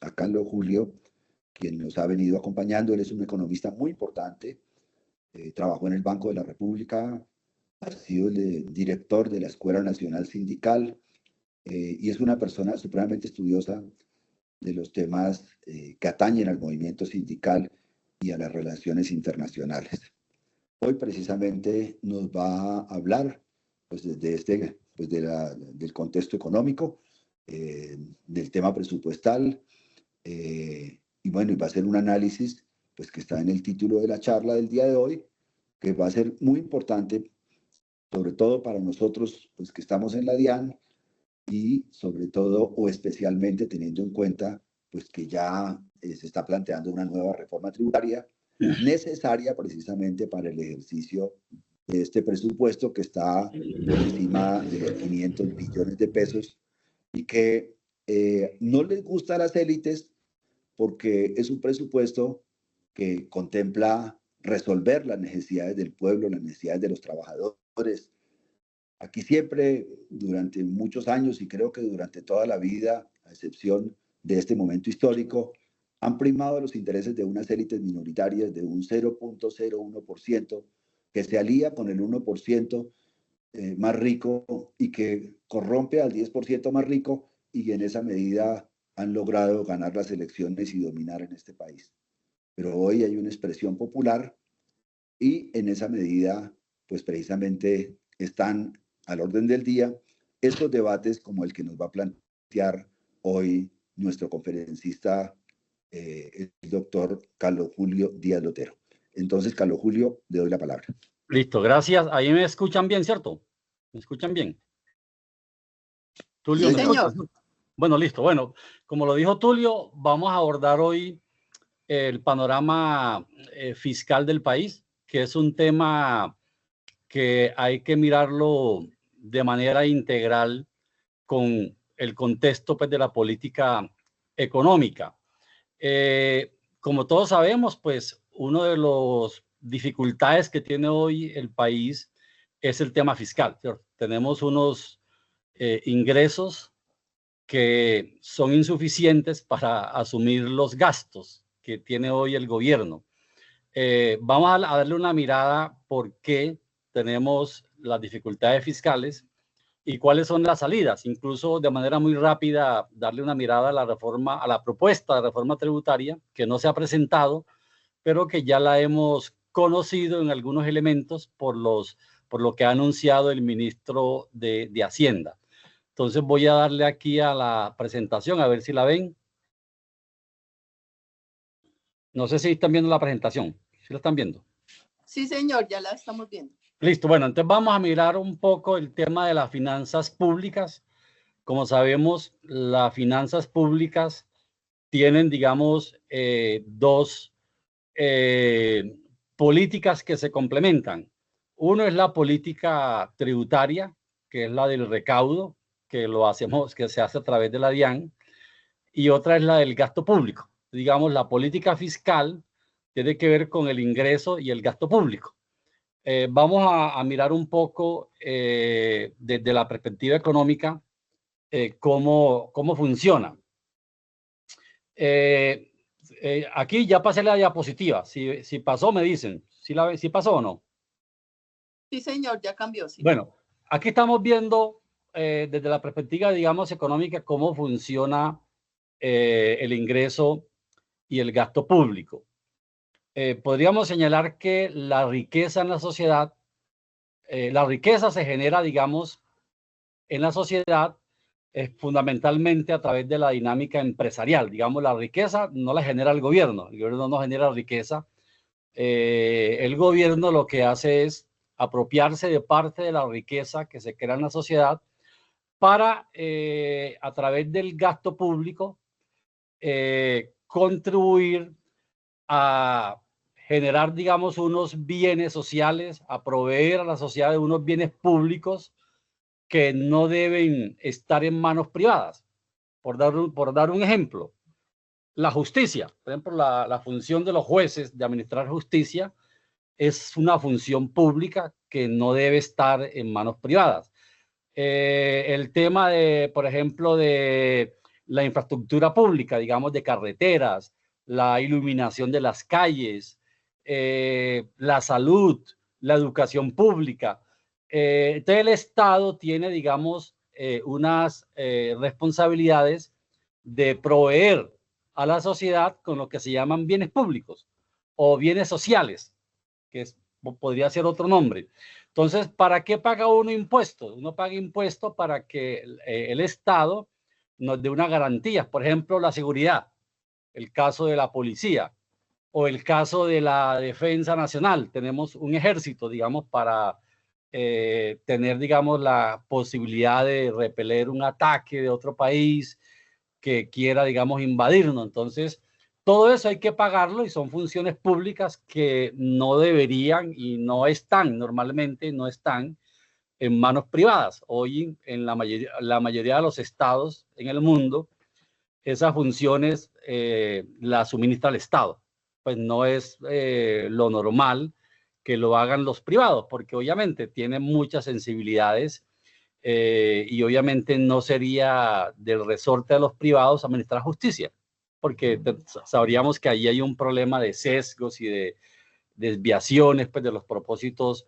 a Carlos Julio, quien nos ha venido acompañando. Él es un economista muy importante, trabajó en el Banco de la República, ha sido el director de la Escuela Nacional Sindical, y es una persona supremamente estudiosa de los temas que atañen al movimiento sindical y a las relaciones internacionales. Hoy precisamente nos va a hablar pues, del contexto económico, del tema presupuestal, y bueno, y va a ser un análisis pues, que está en el título de la charla del día de hoy, que va a ser muy importante, sobre todo para nosotros pues, que estamos en la DIAN, y sobre todo o especialmente teniendo en cuenta pues que ya se está planteando una nueva reforma tributaria necesaria precisamente para el ejercicio de este presupuesto que está por encima de los 500 billones de pesos y que no les gusta a las élites porque es un presupuesto que contempla resolver las necesidades del pueblo, las necesidades de los trabajadores. Aquí siempre, durante muchos años y creo que durante toda la vida, a excepción de este momento histórico, han primado los intereses de unas élites minoritarias de un 0.01% que se alía con el 1% más rico y que corrompe al 10% más rico, y en esa medida han logrado ganar las elecciones y dominar en este país. Pero hoy hay una expresión popular y en esa medida, pues precisamente están al orden del día estos debates como el que nos va a plantear hoy nuestro conferencista, el doctor Carlos Julio Díaz Lotero. Entonces, Carlos Julio, le doy la palabra. Listo, gracias. Ahí me escuchan bien, ¿cierto? ¿Me escuchan bien? Tulio, sí, señor. Bueno, listo. Bueno, como lo dijo Tulio, vamos a abordar hoy el panorama fiscal del país, que es un tema que hay que mirarlo de manera integral con el contexto pues, de la política económica. Como todos sabemos, pues uno de las dificultades que tiene hoy el país es el tema fiscal, ¿cierto? Tenemos unos ingresos que son insuficientes para asumir los gastos que tiene hoy el gobierno. Vamos a darle una mirada por qué tenemos las dificultades fiscales y cuáles son las salidas, incluso de manera muy rápida darle una mirada a la reforma, a la propuesta de reforma tributaria que no se ha presentado, pero que ya la hemos conocido en algunos elementos por lo que ha anunciado el ministro de Hacienda. Entonces voy a darle aquí a la presentación a ver si la ven. No sé si están viendo la presentación. ¿Sí la están viendo? Sí, señor, ya la estamos viendo. Listo, bueno, entonces vamos a mirar un poco el tema de las finanzas públicas. Como sabemos, las finanzas públicas tienen, digamos, dos políticas que se complementan. Uno es la política tributaria, que es la del recaudo, que se hace a través de la DIAN, y otra es la del gasto público. Digamos, la política fiscal tiene que ver con el ingreso y el gasto público. Vamos a mirar un poco desde la perspectiva económica cómo funciona. Aquí ya pasé la diapositiva. Si pasó, me dicen. ¿Si pasó o no? Sí, señor, ya cambió. Sí. Bueno, aquí estamos viendo desde la perspectiva, digamos, económica, cómo funciona el ingreso y el gasto público. Podríamos señalar que la riqueza en la sociedad, la riqueza se genera, digamos, en la sociedad fundamentalmente a través de la dinámica empresarial. Digamos, la riqueza no la genera el gobierno no genera riqueza. El gobierno lo que hace es apropiarse de parte de la riqueza que se crea en la sociedad para, a través del gasto público, contribuir a generar, digamos, unos bienes sociales, a proveer a la sociedad de unos bienes públicos que no deben estar en manos privadas. Por dar un ejemplo, la justicia, por ejemplo, la función de los jueces de administrar justicia es una función pública que no debe estar en manos privadas. El tema de, por ejemplo, de la infraestructura pública, digamos, de carreteras, la iluminación de las calles, la salud, la educación pública. Entonces el Estado tiene, digamos, unas responsabilidades de proveer a la sociedad con lo que se llaman bienes públicos o bienes sociales, que podría ser otro nombre. Entonces, ¿para qué paga uno impuestos? Uno paga impuestos para que el Estado nos dé unas garantías, por ejemplo, la seguridad, el caso de la policía o el caso de la defensa nacional. Tenemos un ejército, digamos, para tener, digamos, la posibilidad de repeler un ataque de otro país que quiera, digamos, invadirnos. Entonces, todo eso hay que pagarlo y son funciones públicas que no deberían y no están, normalmente no están en manos privadas. Hoy en la mayoría de los estados en el mundo, esas funciones las suministra el Estado. Pues no es lo normal que lo hagan los privados, porque obviamente tienen muchas sensibilidades y obviamente no sería del resorte de los privados administrar justicia, porque sabríamos que ahí hay un problema de sesgos y de desviaciones pues, de los propósitos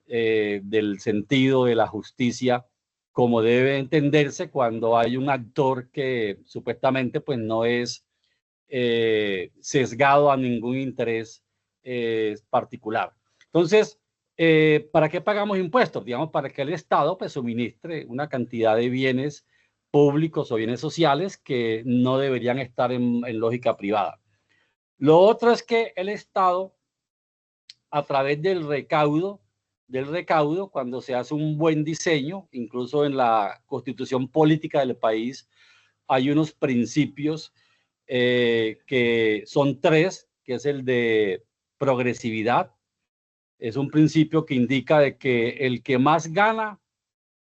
del sentido de la justicia, como debe entenderse cuando hay un actor que supuestamente pues, no es sesgado a ningún interés particular. Entonces, ¿para qué pagamos impuestos? Digamos, para que el Estado pues, suministre una cantidad de bienes públicos o bienes sociales que no deberían estar en lógica privada. Lo otro es que el Estado, a través del recaudo, cuando se hace un buen diseño, incluso en la constitución política del país, hay unos principios que son tres, que es el de progresividad. Es un principio que indica de que el que más gana,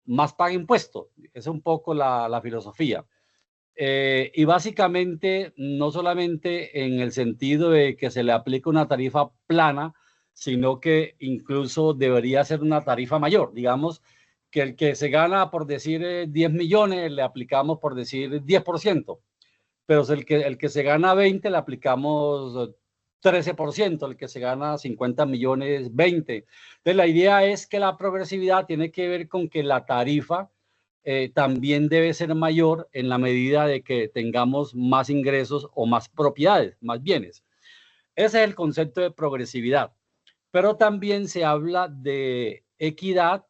más paga impuestos. Es un poco la filosofía. Y básicamente, no solamente en el sentido de que se le aplique una tarifa plana, sino que incluso debería ser una tarifa mayor. Digamos que el que se gana, por decir 10 millones, le aplicamos, por decir 10%. Pero el que se gana 20 le aplicamos 13%, el que se gana 50 millones 20. Entonces la idea es que la progresividad tiene que ver con que la tarifa también debe ser mayor en la medida de que tengamos más ingresos o más propiedades, más bienes. Ese es el concepto de progresividad. Pero también se habla de equidad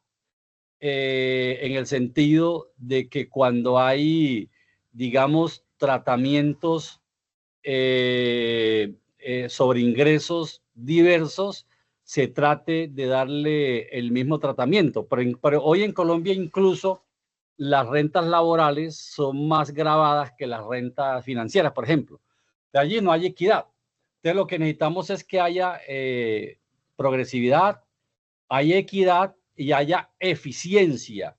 en el sentido de que cuando hay, digamos, tratamientos sobre ingresos diversos, se trate de darle el mismo tratamiento. Pero hoy en Colombia incluso las rentas laborales son más gravadas que las rentas financieras, por ejemplo. De allí no hay equidad. Entonces lo que necesitamos es que haya progresividad, haya equidad y haya eficiencia,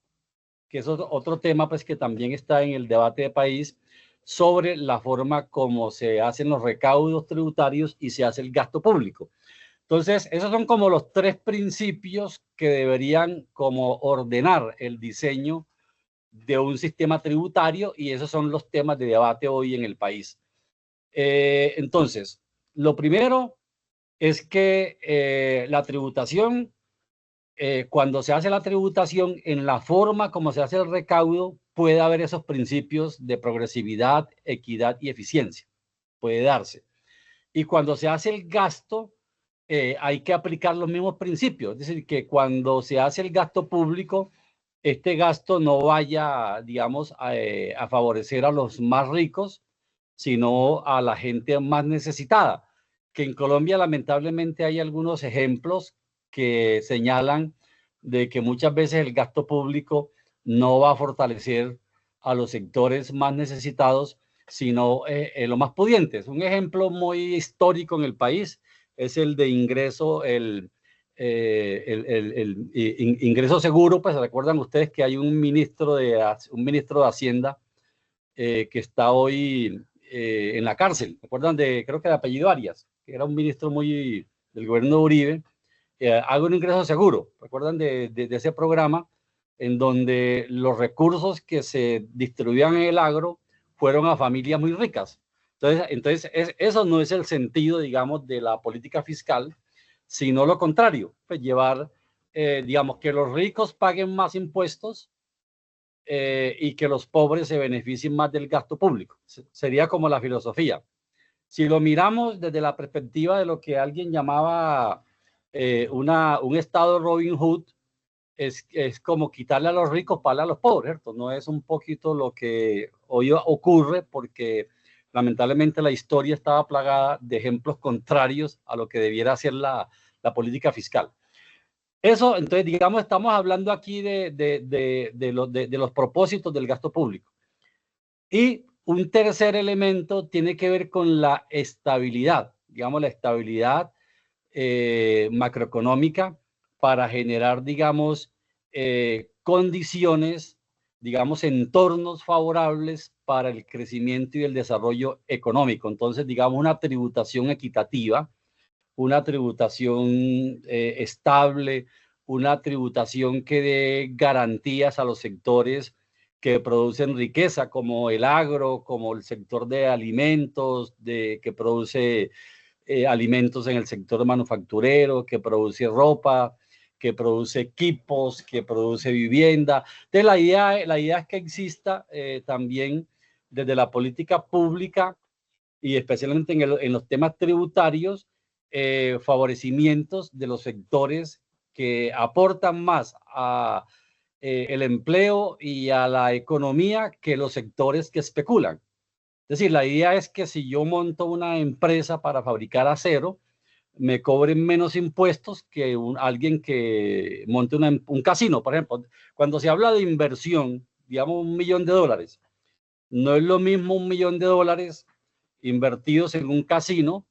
que es otro tema pues, que también está en el debate de país sobre la forma como se hacen los recaudos tributarios y se hace el gasto público. Entonces, esos son como los tres principios que deberían como ordenar el diseño de un sistema tributario y esos son los temas de debate hoy en el país. Entonces, lo primero es que la tributación, cuando se hace la tributación, en la forma como se hace el recaudo, puede haber esos principios de progresividad, equidad y eficiencia. Puede darse. Y cuando se hace el gasto, hay que aplicar los mismos principios. Es decir, que cuando se hace el gasto público, este gasto no vaya, digamos, a favorecer a los más ricos, sino a la gente más necesitada. Que en Colombia, lamentablemente, hay algunos ejemplos que señalan de que muchas veces el gasto público no va a fortalecer a los sectores más necesitados, sino los más pudientes. Un ejemplo muy histórico en el país es el de ingreso, ingreso seguro. Pues recuerdan ustedes que hay un ministro de Hacienda que está hoy en la cárcel. ¿Recuerdan creo que de apellido Arias, que era un ministro muy del gobierno de Uribe? Hago un ingreso seguro. ¿Recuerdan de ese programa en donde los recursos que se distribuían en el agro fueron a familias muy ricas. Entonces eso no es el sentido, digamos, de la política fiscal, sino lo contrario, pues llevar, digamos, que los ricos paguen más impuestos y que los pobres se beneficien más del gasto público. Sería como la filosofía. Si lo miramos desde la perspectiva de lo que alguien llamaba un estado Robin Hood, es como quitarle a los ricos para darle a los pobres, ¿cierto? No es un poquito lo que hoy ocurre, porque lamentablemente la historia estaba plagada de ejemplos contrarios a lo que debiera ser la política fiscal. Eso, entonces, digamos, estamos hablando aquí de los propósitos del gasto público. Y un tercer elemento tiene que ver con la estabilidad, digamos, la estabilidad macroeconómica para generar, digamos, condiciones, digamos, entornos favorables para el crecimiento y el desarrollo económico. Entonces, digamos, una tributación equitativa, una tributación estable, una tributación que dé garantías a los sectores que producen riqueza, como el agro, como el sector de alimentos, que produce alimentos en el sector manufacturero, que produce ropa, que produce equipos, que produce vivienda. Entonces la idea es que exista también desde la política pública y especialmente en los temas tributarios, favorecimientos de los sectores que aportan más a el empleo y a la economía que los sectores que especulan. Es decir, la idea es que si yo monto una empresa para fabricar acero, me cobren menos impuestos que alguien que monte un casino, por ejemplo. Cuando se habla de inversión, digamos $1.000.000, no es lo mismo $1.000.000 invertidos en un casino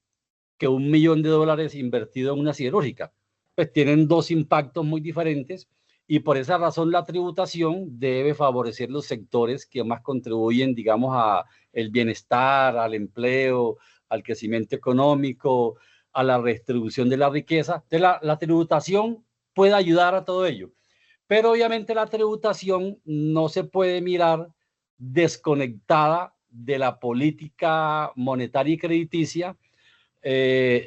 que $1.000.000 invertido en una siderúrgica. Pues tienen dos impactos muy diferentes y por esa razón la tributación debe favorecer los sectores que más contribuyen, digamos, a el bienestar, al empleo, al crecimiento económico, a la redistribución de la riqueza. Entonces, la tributación puede ayudar a todo ello. Pero obviamente la tributación no se puede mirar desconectada de la política monetaria y crediticia,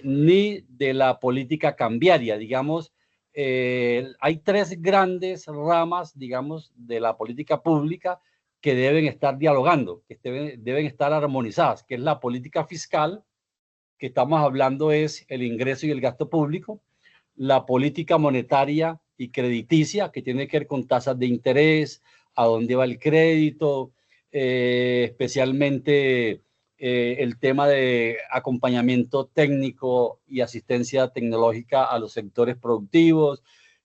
ni de la política cambiaria. Digamos, hay tres grandes ramas, digamos, de la política pública que deben estar dialogando, que deben estar armonizadas, que es la política fiscal, que estamos hablando es el ingreso y el gasto público, la política monetaria y crediticia, que tiene que ver con tasas de interés, a dónde va el crédito, especialmente el tema de acompañamiento técnico y asistencia tecnológica a los sectores productivos,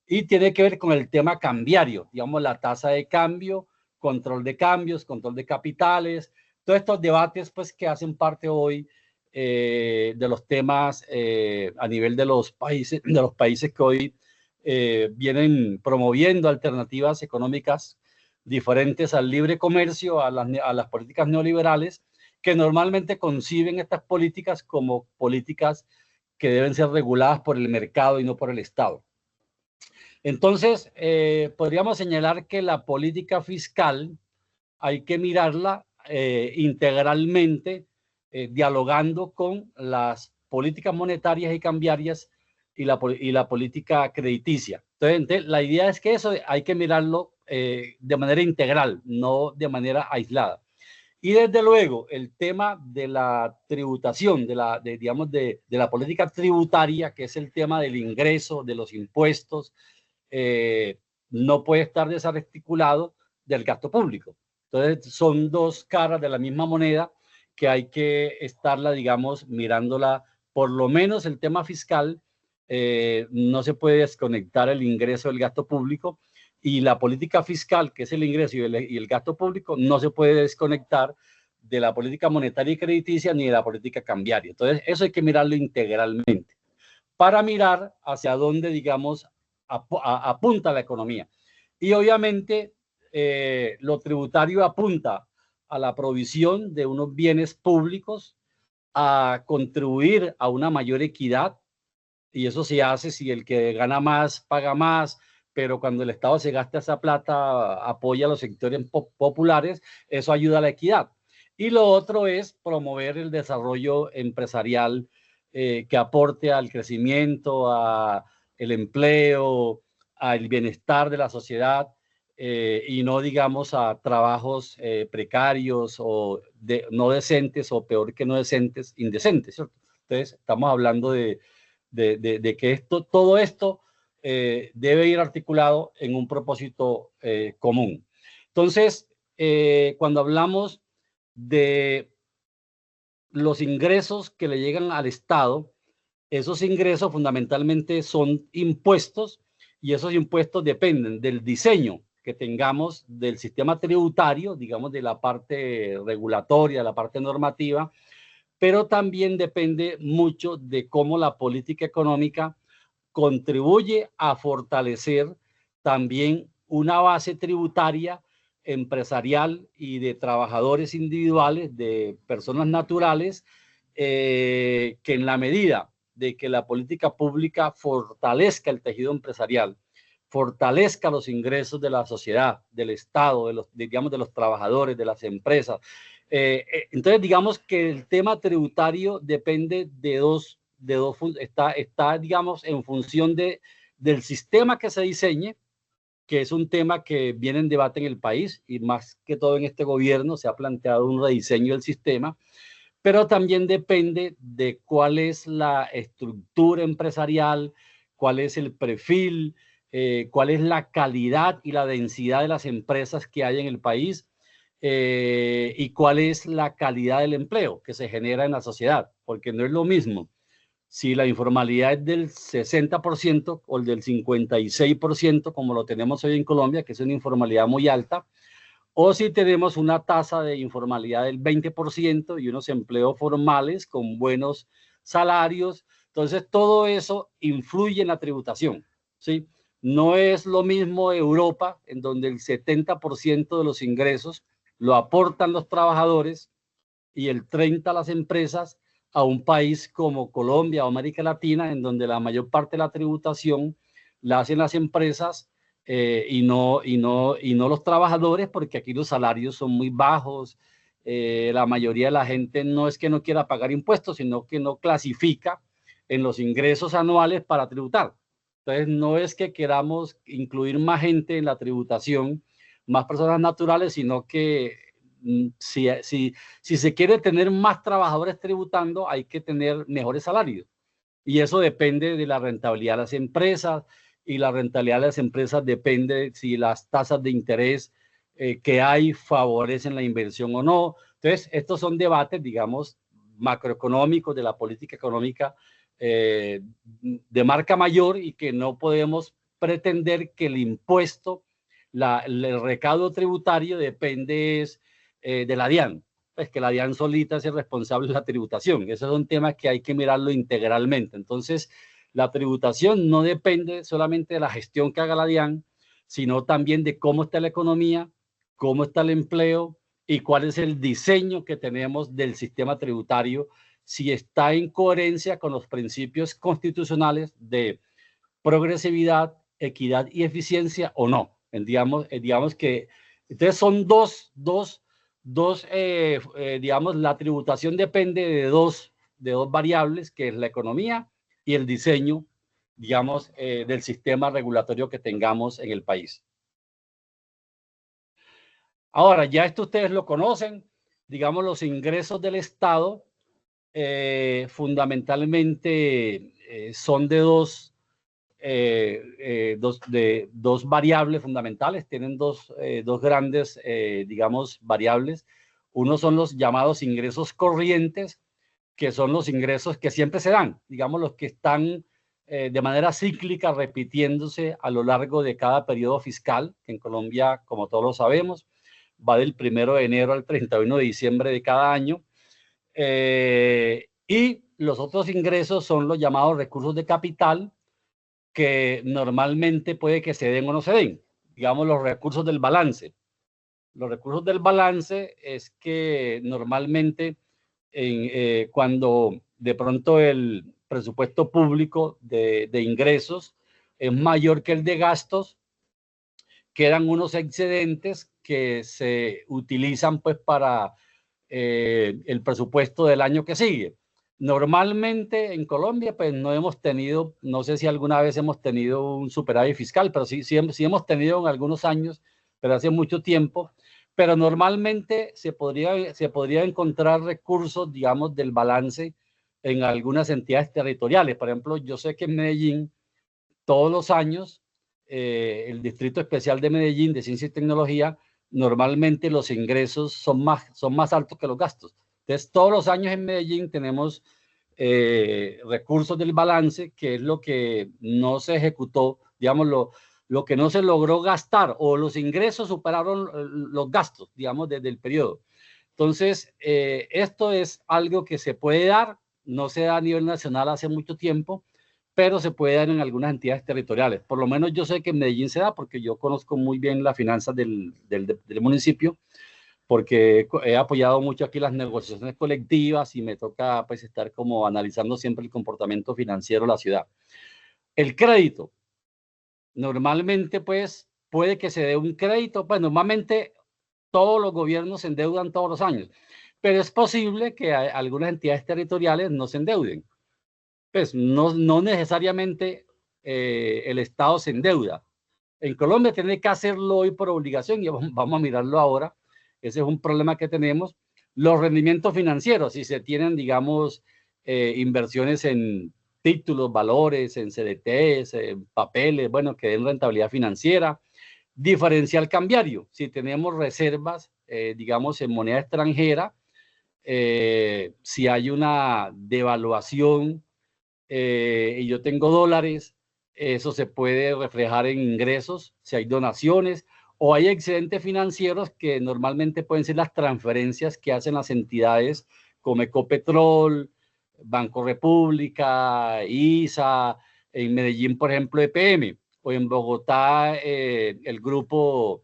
y tiene que ver con el tema cambiario, digamos, la tasa de cambio, control de cambios, control de capitales, todos estos debates pues que hacen parte hoy de los temas a nivel de los países que hoy vienen promoviendo alternativas económicas diferentes al libre comercio, a las políticas neoliberales, que normalmente conciben estas políticas como políticas que deben ser reguladas por el mercado y no por el Estado. Entonces, podríamos señalar que la política fiscal hay que mirarla integralmente, dialogando con las políticas monetarias y cambiarias y la política crediticia. Entonces, la idea es que eso hay que mirarlo de manera integral, no de manera aislada. Y desde luego, el tema de la tributación, de la política tributaria, que es el tema del ingreso, de los impuestos, no puede estar desarticulado del gasto público. Entonces, son dos caras de la misma moneda que hay que estarla, digamos, mirándola. Por lo menos el tema fiscal, no se puede desconectar el ingreso del gasto público, y la política fiscal, que es el ingreso y el gasto público, no se puede desconectar de la política monetaria y crediticia ni de la política cambiaria. Entonces, eso hay que mirarlo integralmente para mirar hacia dónde, digamos, apunta la economía. Y obviamente lo tributario apunta a la provisión de unos bienes públicos, a contribuir a una mayor equidad, y eso se hace si el que gana más paga más, pero cuando el Estado se gasta esa plata, apoya a los sectores populares, eso ayuda a la equidad. Y lo otro es promover el desarrollo empresarial que aporte al crecimiento, al empleo, al bienestar de la sociedad y no, digamos, a trabajos precarios o no decentes o peor que no decentes, indecentes, ¿cierto? Entonces, estamos hablando de que todo esto debe ir articulado en un propósito común. Entonces, cuando hablamos de los ingresos que le llegan al Estado, esos ingresos fundamentalmente son impuestos y esos impuestos dependen del diseño que tengamos del sistema tributario, digamos de la parte regulatoria, la parte normativa, pero también depende mucho de cómo la política económica contribuye a fortalecer también una base tributaria empresarial y de trabajadores individuales, de personas naturales, que en la medida de que la política pública fortalezca el tejido empresarial, fortalezca los ingresos de la sociedad, del Estado, digamos, de los trabajadores, de las empresas. Entonces, digamos que el tema tributario depende está, digamos, en función del sistema que se diseñe, que es un tema que viene en debate en el país y más que todo en este gobierno se ha planteado un rediseño del sistema, pero también depende de cuál es la estructura empresarial, cuál es el perfil, cuál es la calidad y la densidad de las empresas que hay en el país y cuál es la calidad del empleo que se genera en la sociedad, porque no es lo mismo si la informalidad es del 60% o el del 56%, como lo tenemos hoy en Colombia, que es una informalidad muy alta, o si tenemos una tasa de informalidad del 20% y unos empleos formales con buenos salarios. Entonces, todo eso influye en la tributación, ¿sí? No es lo mismo Europa, en donde el 70% de los ingresos lo aportan los trabajadores y el 30% las empresas, a un país como Colombia o América Latina, en donde la mayor parte de la tributación la hacen las empresas y no los trabajadores, porque aquí los salarios son muy bajos. La mayoría de la gente no es que no quiera pagar impuestos, sino que no clasifica en los ingresos anuales para tributar. Entonces, no es que queramos incluir más gente en la tributación, más personas naturales, sino que si se quiere tener más trabajadores tributando, hay que tener mejores salarios. Y eso depende de la rentabilidad de las empresas, y la rentabilidad de las empresas depende si las tasas de interés que hay favorecen la inversión o no. Entonces, estos son debates, digamos, macroeconómicos de la política económica de marca mayor y que no podemos pretender que el impuesto, el recaudo tributario depende de la DIAN. Pues que la DIAN solita es el responsable de la tributación. Esos son temas que hay que mirarlo integralmente. Entonces, la tributación no depende solamente de la gestión que haga la DIAN, sino también de cómo está la economía, cómo está el empleo y cuál es el diseño que tenemos del sistema tributario, si está en coherencia con los principios constitucionales de progresividad, equidad y eficiencia o no. Digamos que entonces son digamos, la tributación depende de dos variables, que es la economía y el diseño, digamos, del sistema regulatorio que tengamos en el país. Ahora, ya esto ustedes lo conocen, digamos, los ingresos del Estado fundamentalmente son de dos variables fundamentales, tienen dos grandes, digamos, variables. Uno son los llamados ingresos corrientes, que son los ingresos que siempre se dan, digamos, los que están de manera cíclica repitiéndose a lo largo de cada periodo fiscal, que en Colombia, como todos lo sabemos, va del 1 de enero al 31 de diciembre de cada año. Y los otros ingresos son los llamados recursos de capital, que normalmente puede que se den o no se den, digamos los recursos del balance. Los recursos del balance es que normalmente cuando de pronto el presupuesto público de ingresos es mayor que el de gastos, quedan unos excedentes que se utilizan pues para el presupuesto del año que sigue. Normalmente en Colombia pues no hemos tenido, no sé si alguna vez hemos tenido un superávit fiscal, pero sí hemos tenido en algunos años, pero hace mucho tiempo. Pero normalmente se podría encontrar recursos, digamos, del balance en algunas entidades territoriales. Por ejemplo, yo sé que en Medellín, todos los años, el Distrito Especial de Medellín de Ciencia y Tecnología, normalmente los ingresos son más altos que los gastos. Entonces, todos los años en Medellín tenemos recursos del balance, que es lo que no se ejecutó, digamos, lo que no se logró gastar, o los ingresos superaron los gastos, digamos, desde el periodo. Entonces, esto es algo que se puede dar, no se da a nivel nacional hace mucho tiempo, pero se puede dar en algunas entidades territoriales. Por lo menos yo sé que en Medellín se da, porque yo conozco muy bien las finanzas del municipio, porque he apoyado mucho aquí las negociaciones colectivas y me toca pues estar como analizando siempre el comportamiento financiero de la ciudad. El crédito. Normalmente pues puede que se dé un crédito, pues normalmente todos los gobiernos se endeudan todos los años, pero es posible que algunas entidades territoriales no se endeuden. Pues no necesariamente el Estado se endeuda. En Colombia tiene que hacerlo hoy por obligación y vamos a mirarlo ahora. Ese es un problema que tenemos. Los rendimientos financieros, si se tienen, digamos, inversiones en títulos, valores, en CDTs, en papeles, bueno, que den rentabilidad financiera. Diferencial cambiario, si tenemos reservas, digamos, en moneda extranjera, si hay una devaluación y yo tengo dólares, eso se puede reflejar en ingresos, si hay donaciones o hay excedentes financieros que normalmente pueden ser las transferencias que hacen las entidades como Ecopetrol, Banco República, ISA, en Medellín, por ejemplo, EPM, o en Bogotá, el grupo,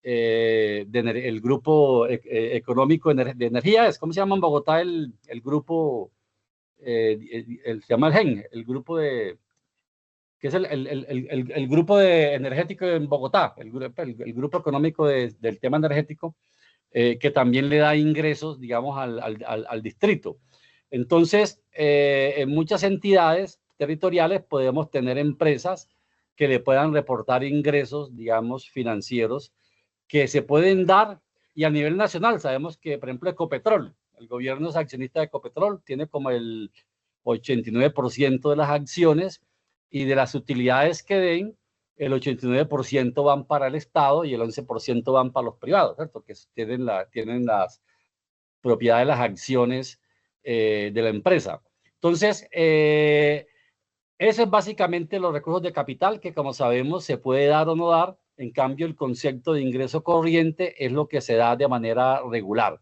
el grupo económico de energía, ¿cómo se llama en Bogotá el grupo? Se llama el GEN, el grupo de, que es el grupo de energético en Bogotá, el grupo económico del tema energético, que también le da ingresos, digamos, al distrito. Entonces, en muchas entidades territoriales podemos tener empresas que le puedan reportar ingresos, digamos, financieros, que se pueden dar, y a nivel nacional sabemos que, por ejemplo, Ecopetrol, el gobierno es accionista de Ecopetrol, tiene como el 89% de las acciones, y de las utilidades que den, el 89% van para el Estado y el 11% van para los privados, ¿cierto? Que tienen las propiedades de las acciones de la empresa. Entonces, eso es básicamente los recursos de capital, que como sabemos se puede dar o no dar. En cambio, el concepto de ingreso corriente es lo que se da de manera regular.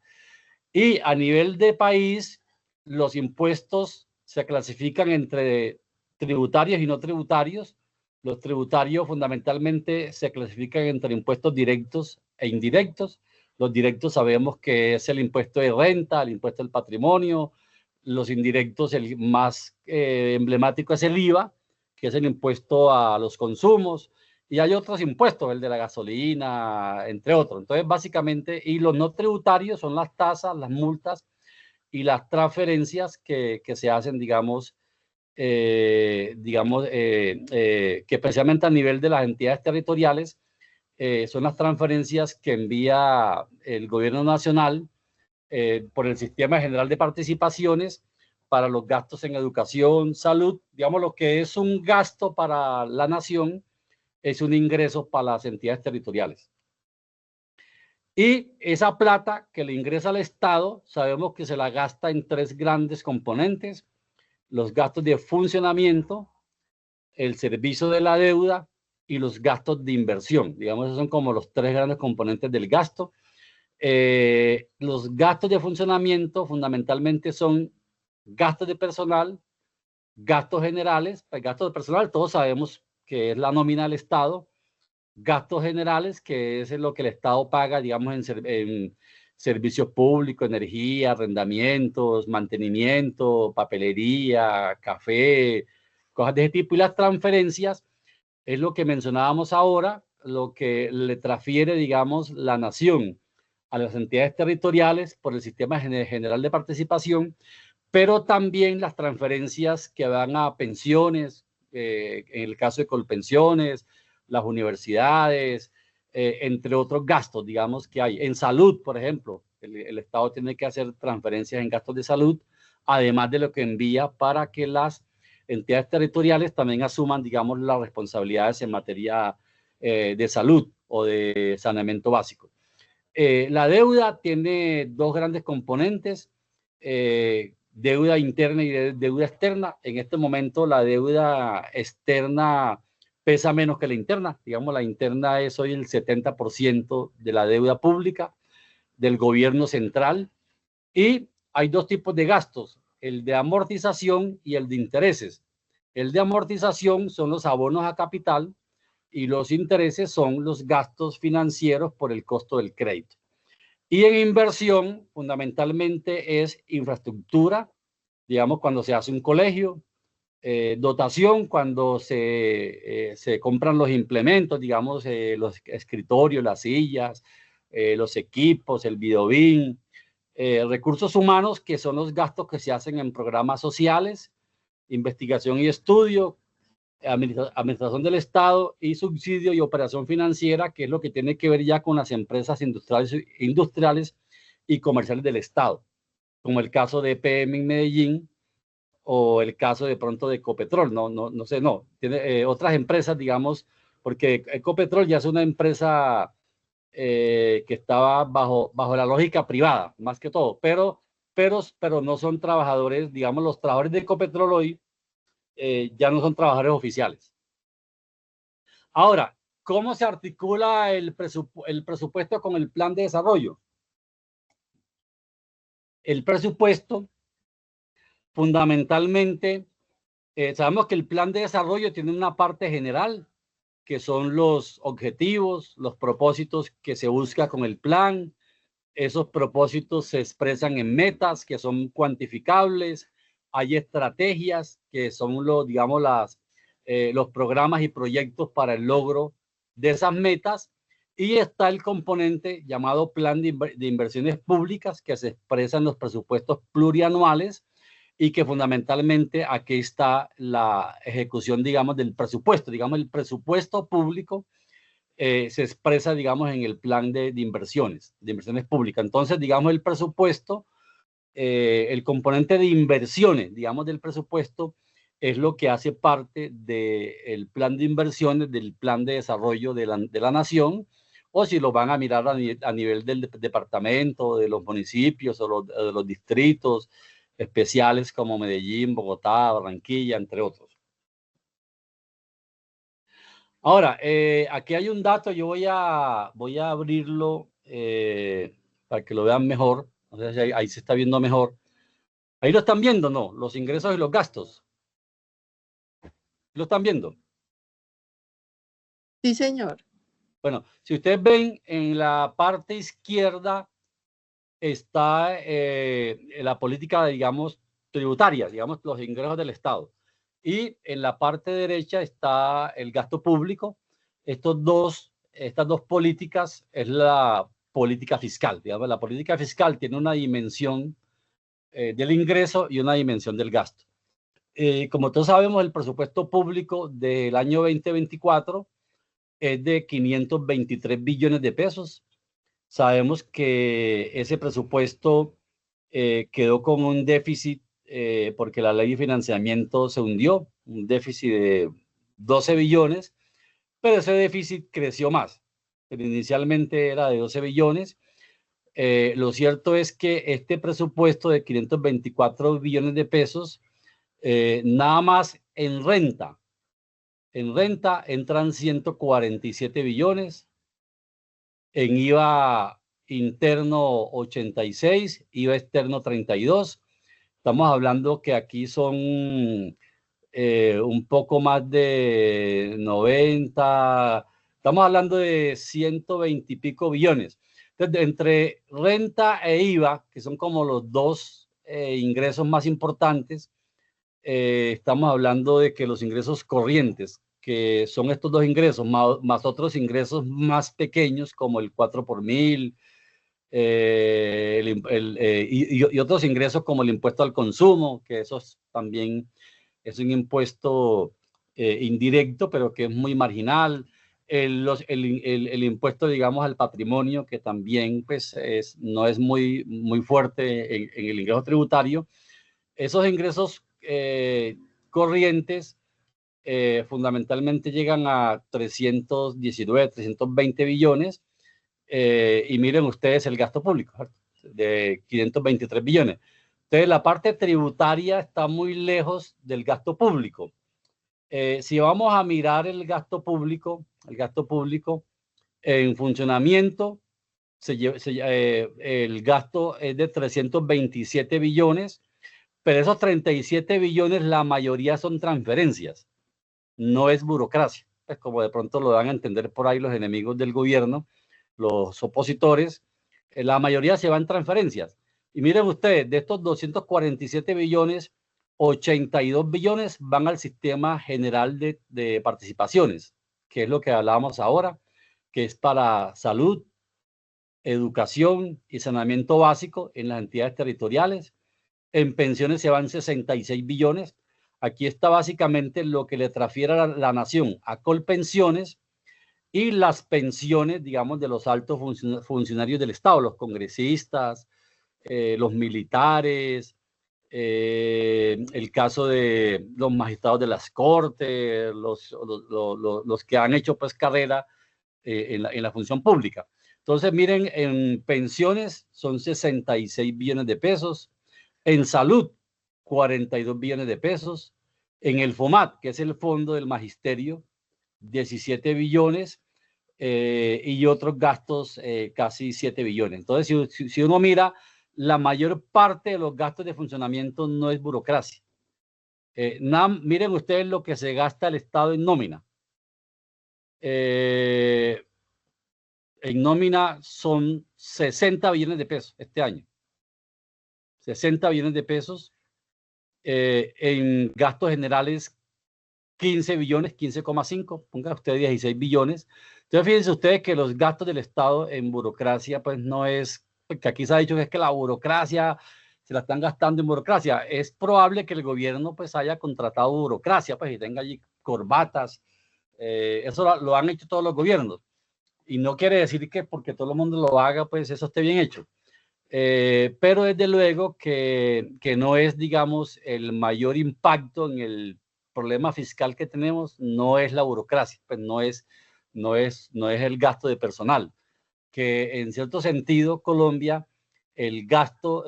Y a nivel de país, los impuestos se clasifican entre tributarios y no tributarios. Los tributarios fundamentalmente se clasifican entre impuestos directos e indirectos. Los directos sabemos que es el impuesto de renta, el impuesto del patrimonio. Los indirectos, el más emblemático es el IVA, que es el impuesto a los consumos. Y hay otros impuestos, el de la gasolina, entre otros. Entonces, básicamente, y los no tributarios son las tasas, las multas y las transferencias que se hacen, digamos, que especialmente a nivel de las entidades territoriales, son las transferencias que envía el gobierno nacional por el Sistema General de Participaciones para los gastos en educación, salud, digamos, lo que es un gasto para la nación, es un ingreso para las entidades territoriales. Y esa plata que le ingresa al Estado, sabemos que se la gasta en tres grandes componentes: los gastos de funcionamiento, el servicio de la deuda y los gastos de inversión. Digamos, esos son como los tres grandes componentes del gasto. Los gastos de funcionamiento fundamentalmente son gastos de personal, gastos generales. El gasto de personal, todos sabemos que es la nómina del Estado. Gastos generales, que es lo que el Estado paga, digamos, en servicios públicos, energía, arrendamientos, mantenimiento, papelería, café, cosas de ese tipo. Y las transferencias es lo que mencionábamos ahora, lo que le transfiere, digamos, la nación a las entidades territoriales por el sistema general de participación, pero también las transferencias que van a pensiones, en el caso de Colpensiones, las universidades, entre otros gastos, digamos, que hay. En salud, por ejemplo, el Estado tiene que hacer transferencias en gastos de salud, además de lo que envía para que las entidades territoriales también asuman, digamos, las responsabilidades en materia de salud o de saneamiento básico. La deuda tiene dos grandes componentes, deuda interna y deuda externa. En este momento la deuda externa pesa menos que la interna. Digamos, la interna es hoy el 70% de la deuda pública del gobierno central. Y hay dos tipos de gastos, el de amortización y el de intereses. El de amortización son los abonos a capital y los intereses son los gastos financieros por el costo del crédito. Y en inversión, fundamentalmente es infraestructura, digamos, cuando se hace un colegio, dotación, cuando se compran los implementos, digamos, los escritorios, las sillas, los equipos, el videobin, recursos humanos, que son los gastos que se hacen en programas sociales, investigación y estudio, administración del Estado y subsidio y operación financiera, que es lo que tiene que ver ya con las empresas industriales y comerciales del Estado, como el caso de EPM en Medellín o el caso de pronto de Ecopetrol. No sé, tiene otras empresas, digamos, porque Ecopetrol ya es una empresa que estaba bajo la lógica privada, más que todo, pero no son trabajadores, digamos, los trabajadores de Ecopetrol hoy ya no son trabajadores oficiales. Ahora, ¿cómo se articula el presupuesto con el plan de desarrollo? El presupuesto, fundamentalmente, sabemos que el plan de desarrollo tiene una parte general, que son los objetivos, los propósitos que se busca con el plan. Esos propósitos se expresan en metas que son cuantificables. Hay estrategias que son los programas y proyectos para el logro de esas metas. Y está el componente llamado plan de inversiones públicas, que se expresa en los presupuestos plurianuales y que fundamentalmente aquí está la ejecución, digamos, del presupuesto. Digamos, el presupuesto público se expresa, digamos, en el plan de inversiones públicas. Entonces, digamos, el presupuesto, el componente de inversiones, digamos, del presupuesto, es lo que hace parte del plan de inversiones, del plan de desarrollo de la nación, o si lo van a mirar a nivel del departamento, de los municipios o de los distritos especiales como Medellín, Bogotá, Barranquilla, entre otros. Ahora, aquí hay un dato, yo voy a abrirlo para que lo vean mejor. No sé si ahí se está viendo mejor. Ahí lo están viendo, ¿no? Los ingresos y los gastos. ¿Lo están viendo? Sí, señor. Bueno, si ustedes ven, en la parte izquierda está la política, digamos, tributaria, digamos, los ingresos del Estado. Y en la parte derecha está el gasto público. Estas dos políticas es la política fiscal. Digamos, la política fiscal tiene una dimensión del ingreso y una dimensión del gasto. Como todos sabemos, el presupuesto público del año 2024 es de 523 billones de pesos. Sabemos que ese presupuesto quedó con un déficit porque la ley de financiamiento se hundió, un déficit de 12 billones, pero ese déficit creció más. Pero inicialmente era de 12 billones. Lo cierto es que este presupuesto de 524 billones de pesos, nada más en renta entran 147 billones, en IVA interno 86, IVA externo 32. Estamos hablando que aquí son un poco más de 90, estamos hablando de 120 y pico billones. Entonces, entre renta e IVA, que son como los dos ingresos más importantes, estamos hablando de que los ingresos corrientes, que son estos dos ingresos, más otros ingresos más pequeños, como el 4 por mil, y otros ingresos como el impuesto al consumo, que eso también es un impuesto indirecto, pero que es muy marginal. El impuesto, digamos, al patrimonio, que también pues, no es muy fuerte en el ingreso tributario. Esos ingresos corrientes fundamentalmente llegan a 319, 320 billones. Y miren ustedes el gasto público, ¿cierto? De 523 billones. Entonces, la parte tributaria está muy lejos del gasto público. Si vamos a mirar el gasto público en funcionamiento, el gasto es de 327 billones, pero esos 37 billones, la mayoría son transferencias, no es burocracia. Pues como de pronto lo van a entender por ahí los enemigos del gobierno, los opositores, la mayoría se va en transferencias. Y miren ustedes, de estos 247 billones, 82 billones van al sistema general de participaciones, que es lo que hablábamos ahora, que es para salud, educación y saneamiento básico en las entidades territoriales. En pensiones se van 66 billones. Aquí está básicamente lo que le transfiere a la nación a Colpensiones y las pensiones, digamos, de los altos funcionarios del Estado, los congresistas, los militares, el caso de los magistrados de las cortes, los que han hecho pues carrera en la función pública. Entonces, miren, en pensiones son 66 billones de pesos, en salud 42 billones de pesos, en el FOMAT, que es el Fondo del Magisterio, 17 billones, y otros gastos casi 7 billones. Entonces, si uno mira, la mayor parte de los gastos de funcionamiento no es burocracia. Miren ustedes lo que se gasta el Estado en nómina. En nómina son 60 billones de pesos este año. 60 billones de pesos. En gastos generales, 15 billones, 15,5, ponga usted 16 billones. Entonces, fíjense ustedes que los gastos del Estado en burocracia, pues no es, porque aquí se ha dicho que es que la burocracia se la están gastando en burocracia. Es probable que el gobierno pues haya contratado burocracia, pues y tenga allí corbatas. Eso lo han hecho todos los gobiernos. Y no quiere decir que porque todo el mundo lo haga, pues eso esté bien hecho. Pero desde luego que no es, digamos, el mayor impacto en el problema fiscal que tenemos, no es la burocracia, pues no es el gasto de personal, que en cierto sentido Colombia, el gasto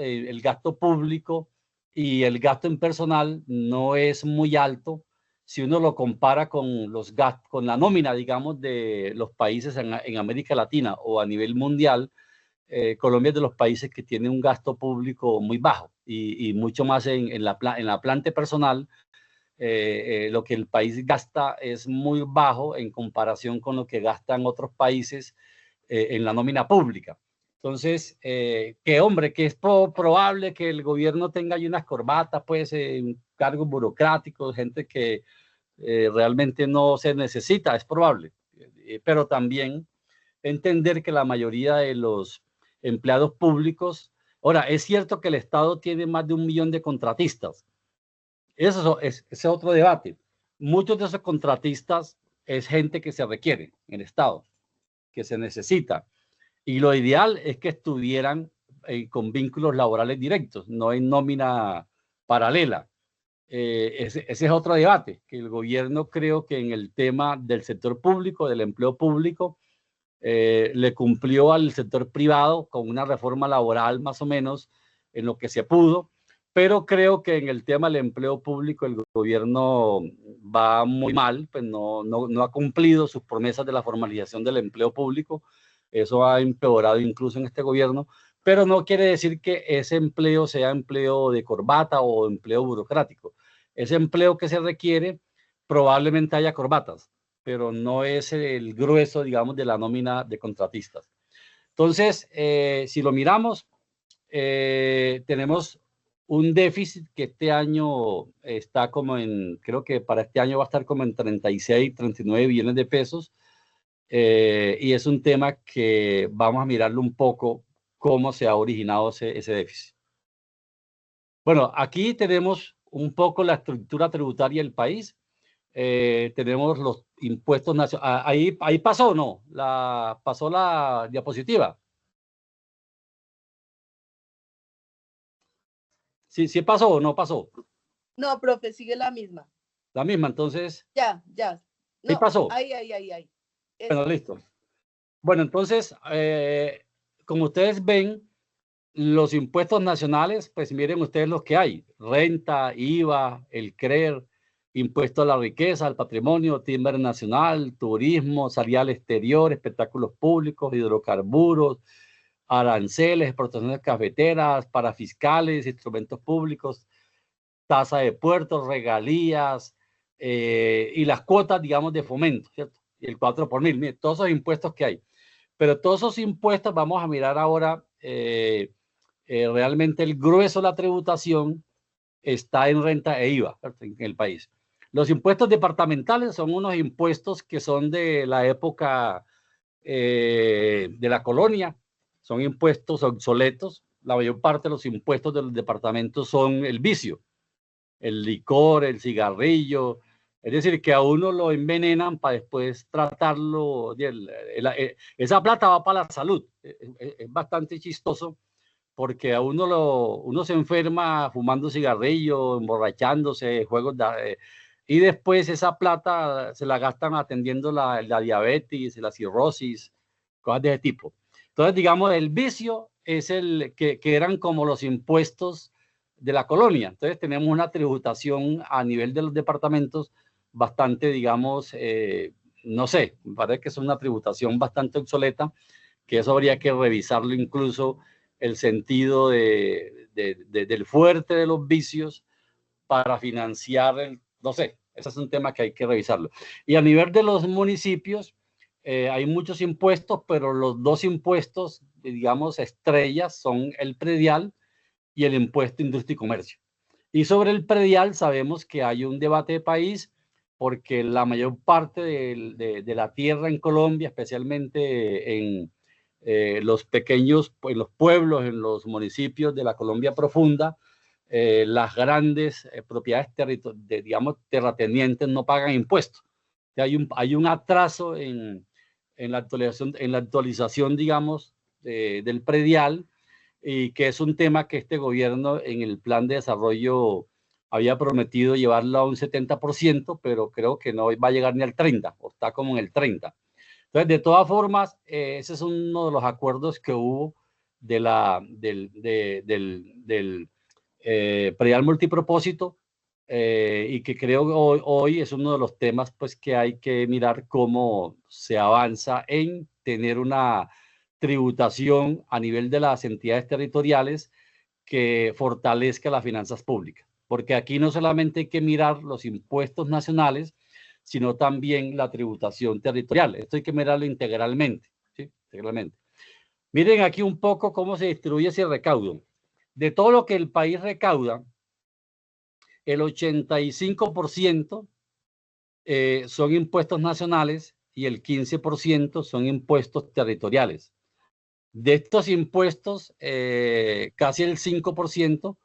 público y el gasto en personal no es muy alto si uno lo compara con los gastos, con la nómina, digamos, de los países en América Latina o a nivel mundial. Colombia es de los países que tiene un gasto público muy bajo y mucho más en la planta personal. Lo que el país gasta es muy bajo en comparación con lo que gastan otros países en la nómina pública. Entonces, que es probable que el gobierno tenga ahí unas corbatas, pues, cargos burocráticos, gente que realmente no se necesita, es probable. Pero también entender que la mayoría de los empleados públicos, ahora, es cierto que el Estado tiene más de 1 millón de contratistas. Ese es otro debate. Muchos de esos contratistas es gente que se requiere en el Estado, que se necesita. Y lo ideal es que estuvieran con vínculos laborales directos, no en nómina paralela. Ese es otro debate, que el gobierno creo que en el tema del sector público, del empleo público, le cumplió al sector privado con una reforma laboral más o menos en lo que se pudo, pero creo que en el tema del empleo público el gobierno va muy mal, pues no ha cumplido sus promesas de la formalización del empleo público. Eso ha empeorado incluso en este gobierno, pero no quiere decir que ese empleo sea empleo de corbata o empleo burocrático. Ese empleo que se requiere, probablemente haya corbatas, pero no es el grueso, digamos, de la nómina de contratistas. Entonces, si lo miramos, tenemos un déficit que este año está como creo que para este año va a estar como en 36, 39 billones de pesos, y es un tema que vamos a mirarlo un poco cómo se ha originado ese déficit. Bueno, aquí tenemos un poco la estructura tributaria del país. Tenemos los impuestos nacionales. Ahí pasó o no, pasó la diapositiva. Sí pasó o no pasó. No, profe, sigue la misma. La misma, entonces. Ya. No, ¿sí pasó? Ahí. Bueno, listo. Bueno, entonces, como ustedes ven, los impuestos nacionales, pues miren ustedes los que hay: renta, IVA, el CRER, impuesto a la riqueza, al patrimonio, timbre nacional, turismo, salida al exterior, espectáculos públicos, hidrocarburos, aranceles, exportaciones cafeteras, parafiscales, instrumentos públicos, tasa de puertos, regalías y las cuotas, digamos, de fomento, ¿cierto? Y el 4 por mil, miren, todos esos impuestos que hay. Pero todos esos impuestos vamos a mirar ahora, realmente el grueso de la tributación está en renta e IVA, ¿cierto?, en el país. Los impuestos departamentales son unos impuestos que son de la época de la colonia, son impuestos obsoletos. La mayor parte de los impuestos de los departamentos son el vicio, el licor, el cigarrillo. Es decir, que a uno lo envenenan para después tratarlo. Esa plata va para la salud. Es bastante chistoso porque a uno se enferma fumando cigarrillo, emborrachándose, y después esa plata se la gastan atendiendo la diabetes, la cirrosis, cosas de ese tipo. Entonces, digamos, el vicio es el que eran como los impuestos de la colonia. Entonces, tenemos una tributación a nivel de los departamentos bastante, digamos, no sé, me parece que es una tributación bastante obsoleta, que eso habría que revisarlo, incluso el sentido del fuerte de los vicios para financiar no sé, ese es un tema que hay que revisarlo. Y a nivel de los municipios, hay muchos impuestos, pero los dos impuestos, digamos, estrellas son el predial y el impuesto industria y comercio. Y sobre el predial sabemos que hay un debate de país, porque la mayor parte de la tierra en Colombia, especialmente en los pequeños, en los pueblos, en los municipios de la Colombia profunda, las grandes propiedades digamos, terratenientes no pagan impuestos. Hay un atraso en la actualización, digamos, del predial, y que es un tema que este gobierno en el plan de desarrollo había prometido llevarlo a un 70%, pero creo que no va a llegar ni al 30%, o está como en el 30%. Entonces, de todas formas, ese es uno de los acuerdos que hubo del predial multipropósito, y que creo que hoy es uno de los temas, pues, que hay que mirar cómo se avanza en tener una tributación a nivel de las entidades territoriales que fortalezca las finanzas públicas. Porque aquí no solamente hay que mirar los impuestos nacionales, sino también la tributación territorial. Esto hay que mirarlo integralmente, ¿sí? Integralmente. Miren aquí un poco cómo se distribuye ese recaudo. De todo lo que el país recauda, el 85% son impuestos nacionales y el 15% son impuestos territoriales. De estos impuestos, casi el 5%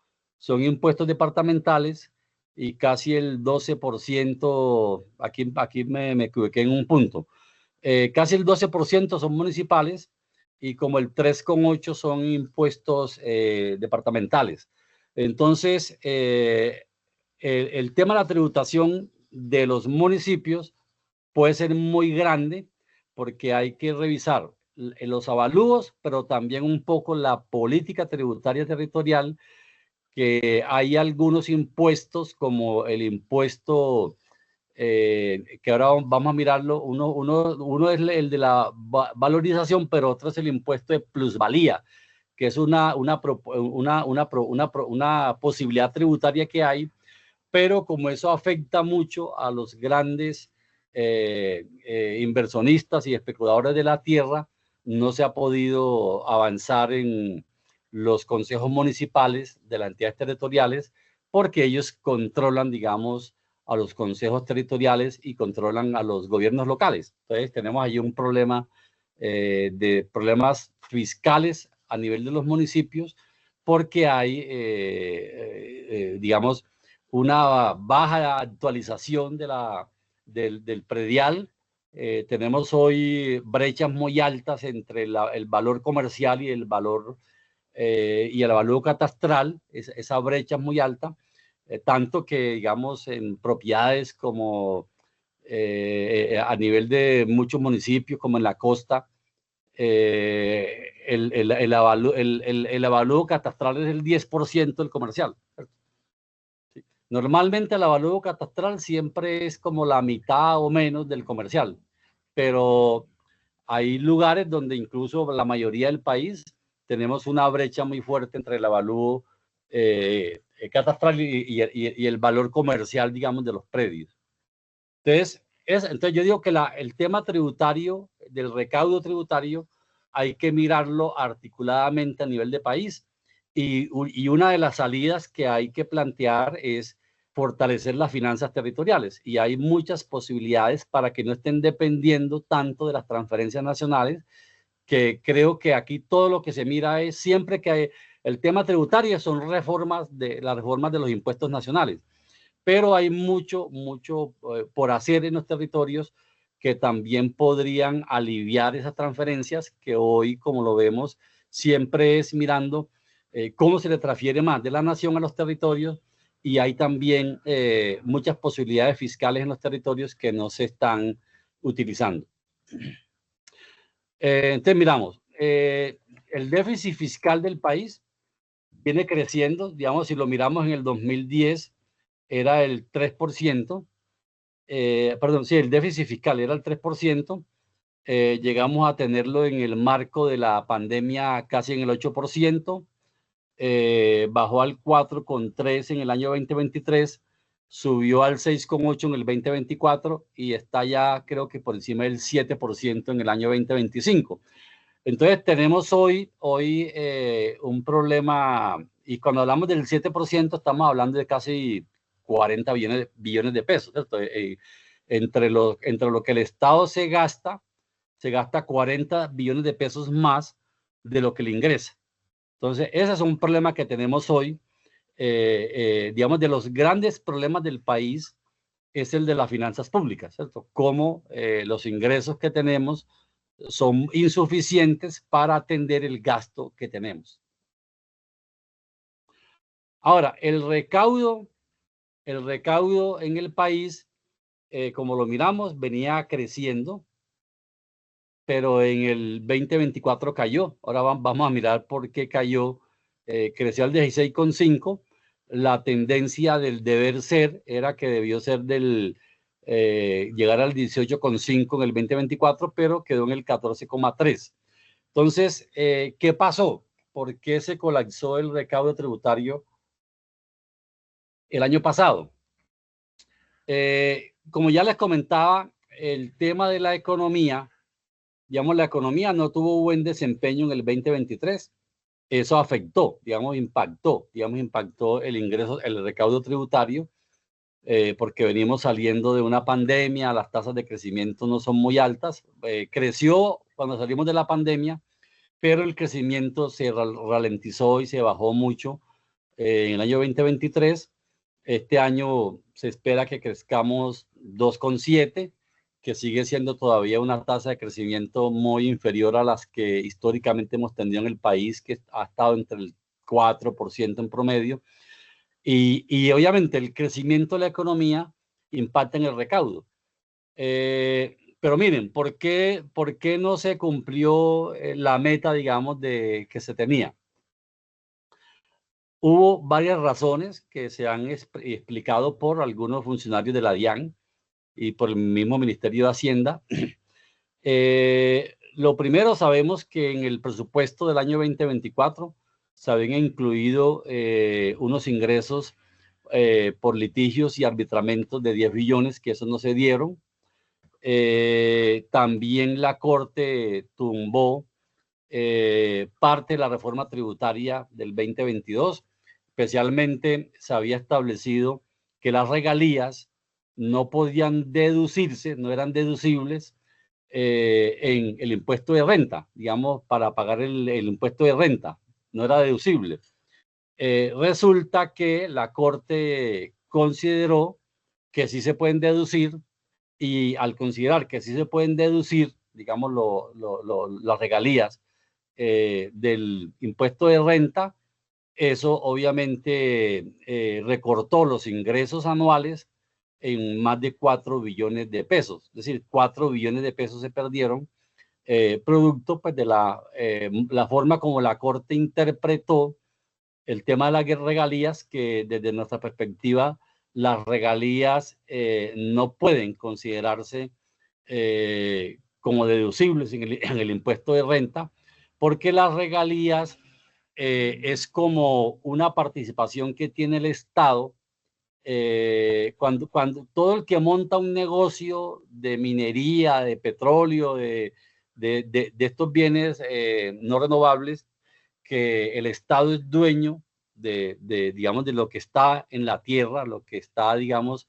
son impuestos departamentales y casi el 12%, aquí me equivoqué en un punto, casi el 12% son municipales y como el 3,8% son impuestos departamentales. Entonces, el tema de la tributación de los municipios puede ser muy grande, porque hay que revisar los avalúos, pero también un poco la política tributaria territorial, que hay algunos impuestos como el impuesto que ahora vamos a mirarlo. Uno es el de la valorización, pero otro es el impuesto de plusvalía, que es una posibilidad tributaria que hay, pero como eso afecta mucho a los grandes inversionistas y especuladores de la tierra, no se ha podido avanzar en los consejos municipales de las entidades territoriales, porque ellos controlan, digamos, a los consejos territoriales y controlan a los gobiernos locales. Entonces tenemos ahí un problema de problemas fiscales a nivel de los municipios porque hay, digamos, una baja actualización del predial. Tenemos hoy brechas muy altas entre el valor comercial y el valor catastral. Esa brecha es muy alta, tanto que, digamos, en propiedades como a nivel de muchos municipios, como en la costa, el avalúo catastral es el 10% del comercial. ¿Sí? Normalmente el avalúo catastral siempre es como la mitad o menos del comercial, pero hay lugares donde incluso la mayoría del país tenemos una brecha muy fuerte entre el avalúo catastral y el valor comercial, digamos, de los predios. Entonces yo digo que el tema tributario, del recaudo tributario, hay que mirarlo articuladamente a nivel de país, y una de las salidas que hay que plantear es fortalecer las finanzas territoriales, y hay muchas posibilidades para que no estén dependiendo tanto de las transferencias nacionales, que creo que aquí todo lo que se mira es siempre que hay, el tema tributario son las reformas de los impuestos nacionales, pero hay mucho por hacer en los territorios que también podrían aliviar esas transferencias que hoy, como lo vemos, siempre es mirando cómo se le transfiere más de la nación a los territorios, y hay también muchas posibilidades fiscales en los territorios que no se están utilizando. Entonces miramos, el déficit fiscal del país viene creciendo. Digamos, si lo miramos en el 2010, era el 3%, perdón, sí, el déficit fiscal era el 3%, llegamos a tenerlo en el marco de la pandemia casi en el 8%, bajó al 4,3% en el año 2023, subió al 6,8% en el 2024 y está ya creo que por encima del 7% en el año 2025. Entonces tenemos hoy un problema, y cuando hablamos del 7% estamos hablando de casi 40 billones de pesos, ¿cierto? Entre lo que el Estado se gasta 40 billones de pesos más de lo que le ingresa. Entonces, ese es un problema que tenemos hoy. Digamos, de los grandes problemas del país es el de las finanzas públicas, ¿cierto? Cómo los ingresos que tenemos son insuficientes para atender el gasto que tenemos. Ahora, el recaudo en el país, como lo miramos, venía creciendo, pero en el 2024 cayó. Ahora vamos a mirar por qué cayó. Creció al 16,5. La tendencia del deber ser era que debió ser llegar al 18,5 en el 2024, pero quedó en el 14,3. Entonces, ¿qué pasó? ¿Por qué se colapsó el recaudo tributario el año pasado? Como ya les comentaba, el tema de la economía, digamos, la economía no tuvo buen desempeño en el 2023. Eso afectó, impactó el ingreso, el recaudo tributario, porque venimos saliendo de una pandemia, las tasas de crecimiento no son muy altas. Creció cuando salimos de la pandemia, pero el crecimiento se ralentizó y se bajó mucho en el año 2023. Este año se espera que crezcamos 2,7%, que sigue siendo todavía una tasa de crecimiento muy inferior a las que históricamente hemos tenido en el país, que ha estado entre el 4% en promedio. Y obviamente el crecimiento de la economía impacta en el recaudo. Pero miren, ¿por qué no se cumplió la meta, digamos, que se tenía? Hubo varias razones que se han explicado por algunos funcionarios de la DIAN y por el mismo Ministerio de Hacienda. Lo primero, sabemos que en el presupuesto del año 2024 se habían incluido unos ingresos por litigios y arbitramentos de 10 billones, que eso no se dieron. También la Corte tumbó parte de la reforma tributaria del 2022. Especialmente se había establecido que las regalías no podían deducirse, no eran deducibles en el impuesto de renta, digamos, para pagar el impuesto de renta. No era deducible. Resulta que la Corte consideró que sí se pueden deducir, y al considerar que sí se pueden deducir, digamos, las regalías del impuesto de renta, eso obviamente recortó los ingresos anuales en más de 4 billones de pesos. Es decir, 4 billones de pesos se perdieron, producto pues, de la forma como la Corte interpretó el tema de las regalías, que desde nuestra perspectiva las regalías no pueden considerarse como deducibles en el impuesto de renta, porque las regalías es como una participación que tiene el Estado cuando todo el que monta un negocio de minería, de petróleo, de estos bienes no renovables, que el Estado es dueño digamos, de lo que está en la tierra, lo que está, digamos,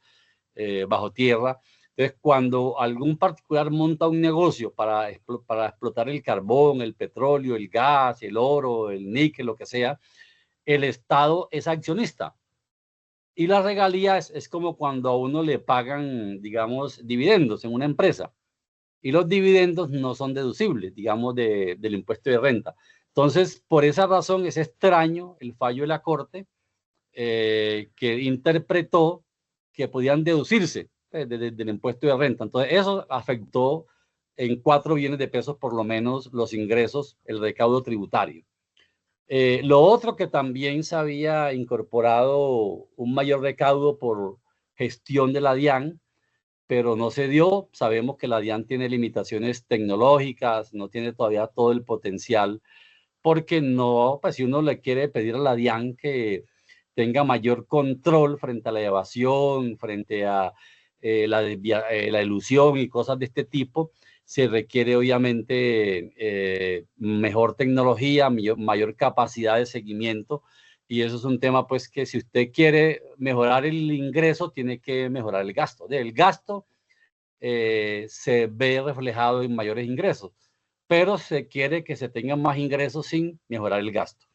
bajo tierra. Entonces, cuando algún particular monta un negocio para explotar el carbón, el petróleo, el gas, el oro, el níquel, lo que sea, el Estado es accionista. Y la regalía es como cuando a uno le pagan, digamos, dividendos en una empresa. Y los dividendos no son deducibles, digamos, del impuesto de renta. Entonces, por esa razón es extraño el fallo de la Corte que interpretó que podían deducirse del impuesto de renta. Entonces, eso afectó en 4 billones de pesos por lo menos los ingresos, el recaudo tributario. Lo otro que también se había incorporado un mayor recaudo por gestión de la DIAN, pero no se dio. Sabemos que la DIAN tiene limitaciones tecnológicas, no tiene todavía todo el potencial, porque no, pues si uno le quiere pedir a la DIAN que tenga mayor control frente a la evasión, frente a la ilusión y cosas de este tipo, se requiere obviamente mejor tecnología, mayor capacidad de seguimiento, y eso es un tema pues que si usted quiere mejorar el ingreso, tiene que mejorar el gasto. El gasto se ve reflejado en mayores ingresos, pero se quiere que se tengan más ingresos sin mejorar el gasto.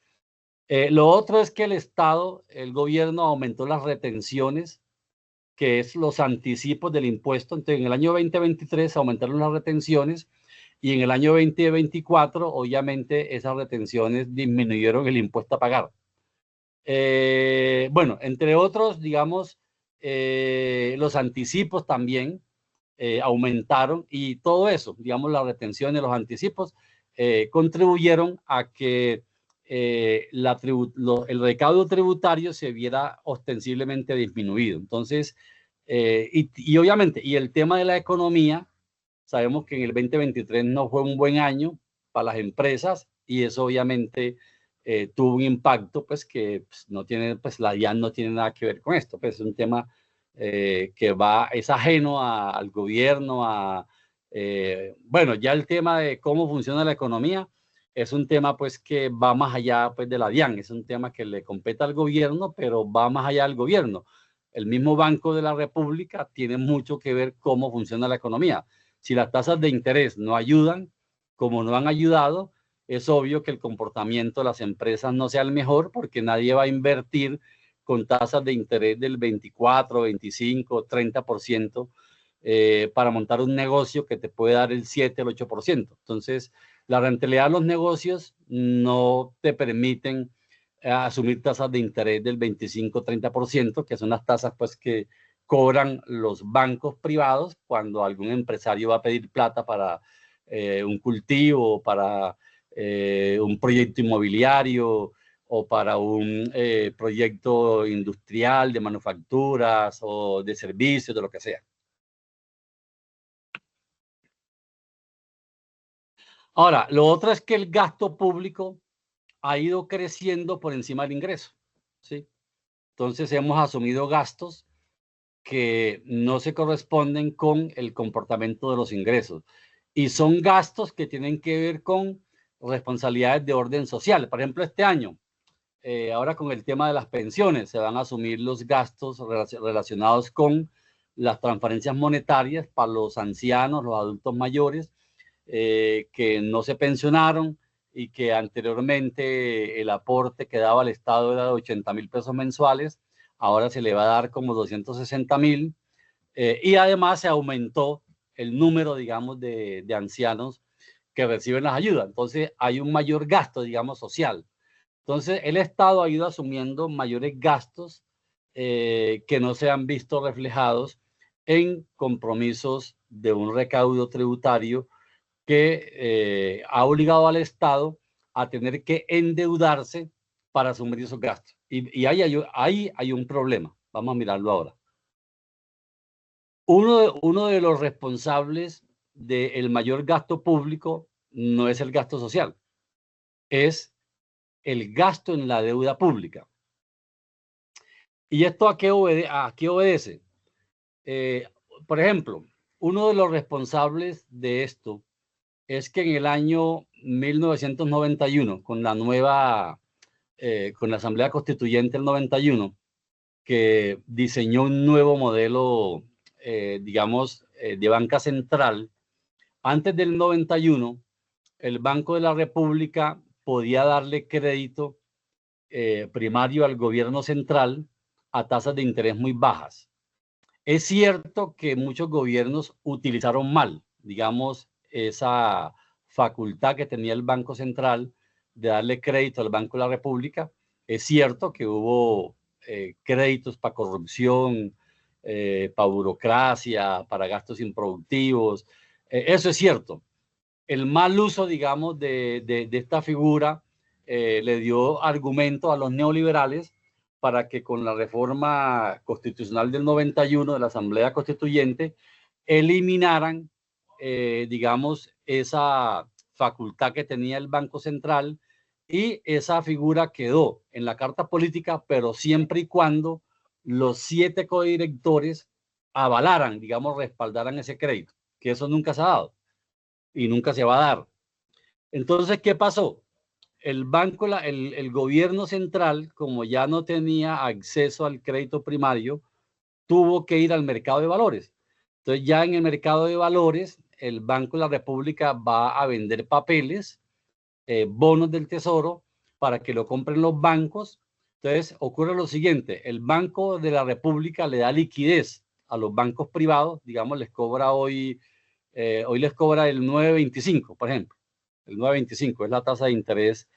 Lo otro es que el Estado, el gobierno aumentó las retenciones, que es los anticipos del impuesto. Entonces, en el año 2023 aumentaron las retenciones y en el año 2024, obviamente, esas retenciones disminuyeron el impuesto a pagar. Bueno, entre otros, digamos, los anticipos también aumentaron, y todo eso, digamos, las retenciones, los anticipos, contribuyeron a que el recaudo tributario se viera ostensiblemente disminuido. Entonces, y obviamente, y el tema de la economía, sabemos que en el 2023 no fue un buen año para las empresas, y eso obviamente tuvo un impacto, pues que pues, no tiene, pues la DIAN no tiene nada que ver con esto, pues es un tema que es ajeno al gobierno, bueno, ya el tema de cómo funciona la economía es un tema pues que va más allá pues de la DIAN, es un tema que le compete al gobierno, pero va más allá del gobierno. El mismo Banco de la República tiene mucho que ver cómo funciona la economía. Si las tasas de interés no ayudan, como no han ayudado, es obvio que el comportamiento de las empresas no sea el mejor, porque nadie va a invertir con tasas de interés del 24, 25, 30% para montar un negocio que te puede dar el 7, el 8%. Entonces, la rentabilidad de los negocios no te permiten asumir tasas de interés del 25, 30%, que son las tasas pues que cobran los bancos privados cuando algún empresario va a pedir plata para un cultivo, para un proyecto inmobiliario o para un proyecto industrial de manufacturas o de servicios, de lo que sea. Ahora, lo otro es que el gasto público ha ido creciendo por encima del ingreso, ¿sí? Entonces hemos asumido gastos que no se corresponden con el comportamiento de los ingresos, y son gastos que tienen que ver con responsabilidades de orden social. Por ejemplo, este año, ahora con el tema de las pensiones, se van a asumir los gastos relacionados con las transferencias monetarias para los ancianos, los adultos mayores, que no se pensionaron y que anteriormente el aporte que daba el Estado era de 80.000 pesos mensuales, ahora se le va a dar como 260.000, y además se aumentó el número, digamos, de ancianos que reciben las ayudas. Entonces hay un mayor gasto, digamos, social. Entonces el Estado ha ido asumiendo mayores gastos que no se han visto reflejados en compromisos de un recaudo tributario que ha obligado al Estado a tener que endeudarse para asumir esos gastos. Y ahí hay un problema. Vamos a mirarlo ahora. Uno de los responsables del mayor gasto público no es el gasto social, es el gasto en la deuda pública. ¿Y esto a qué obedece? Por ejemplo, uno de los responsables de esto es que en el año 1991, con la Asamblea Constituyente del 91, que diseñó un nuevo modelo, digamos, de banca central, antes del 91, el Banco de la República podía darle crédito primario al gobierno central a tasas de interés muy bajas. Es cierto que muchos gobiernos utilizaron mal, digamos, esa facultad que tenía el Banco Central de darle crédito al Banco de la República. Es cierto que hubo créditos para corrupción, para burocracia, para gastos improductivos. Eso es cierto. El mal uso, digamos, de esta figura le dio argumento a los neoliberales para que con la reforma constitucional del 91 de la Asamblea Constituyente eliminaran, digamos, esa facultad que tenía el Banco Central, y esa figura quedó en la Carta Política, pero siempre y cuando los 7 codirectores avalaran, digamos, respaldaran ese crédito, que eso nunca se ha dado y nunca se va a dar. Entonces, ¿qué pasó? El gobierno central, como ya no tenía acceso al crédito primario, tuvo que ir al mercado de valores. Entonces, ya en el mercado de valores, el Banco de la República va a vender papeles, bonos del Tesoro, para que lo compren los bancos. Entonces, ocurre lo siguiente: el Banco de la República le da liquidez a los bancos privados, digamos, les cobra hoy les cobra el 9.25, por ejemplo. El 9.25 es la tasa de interés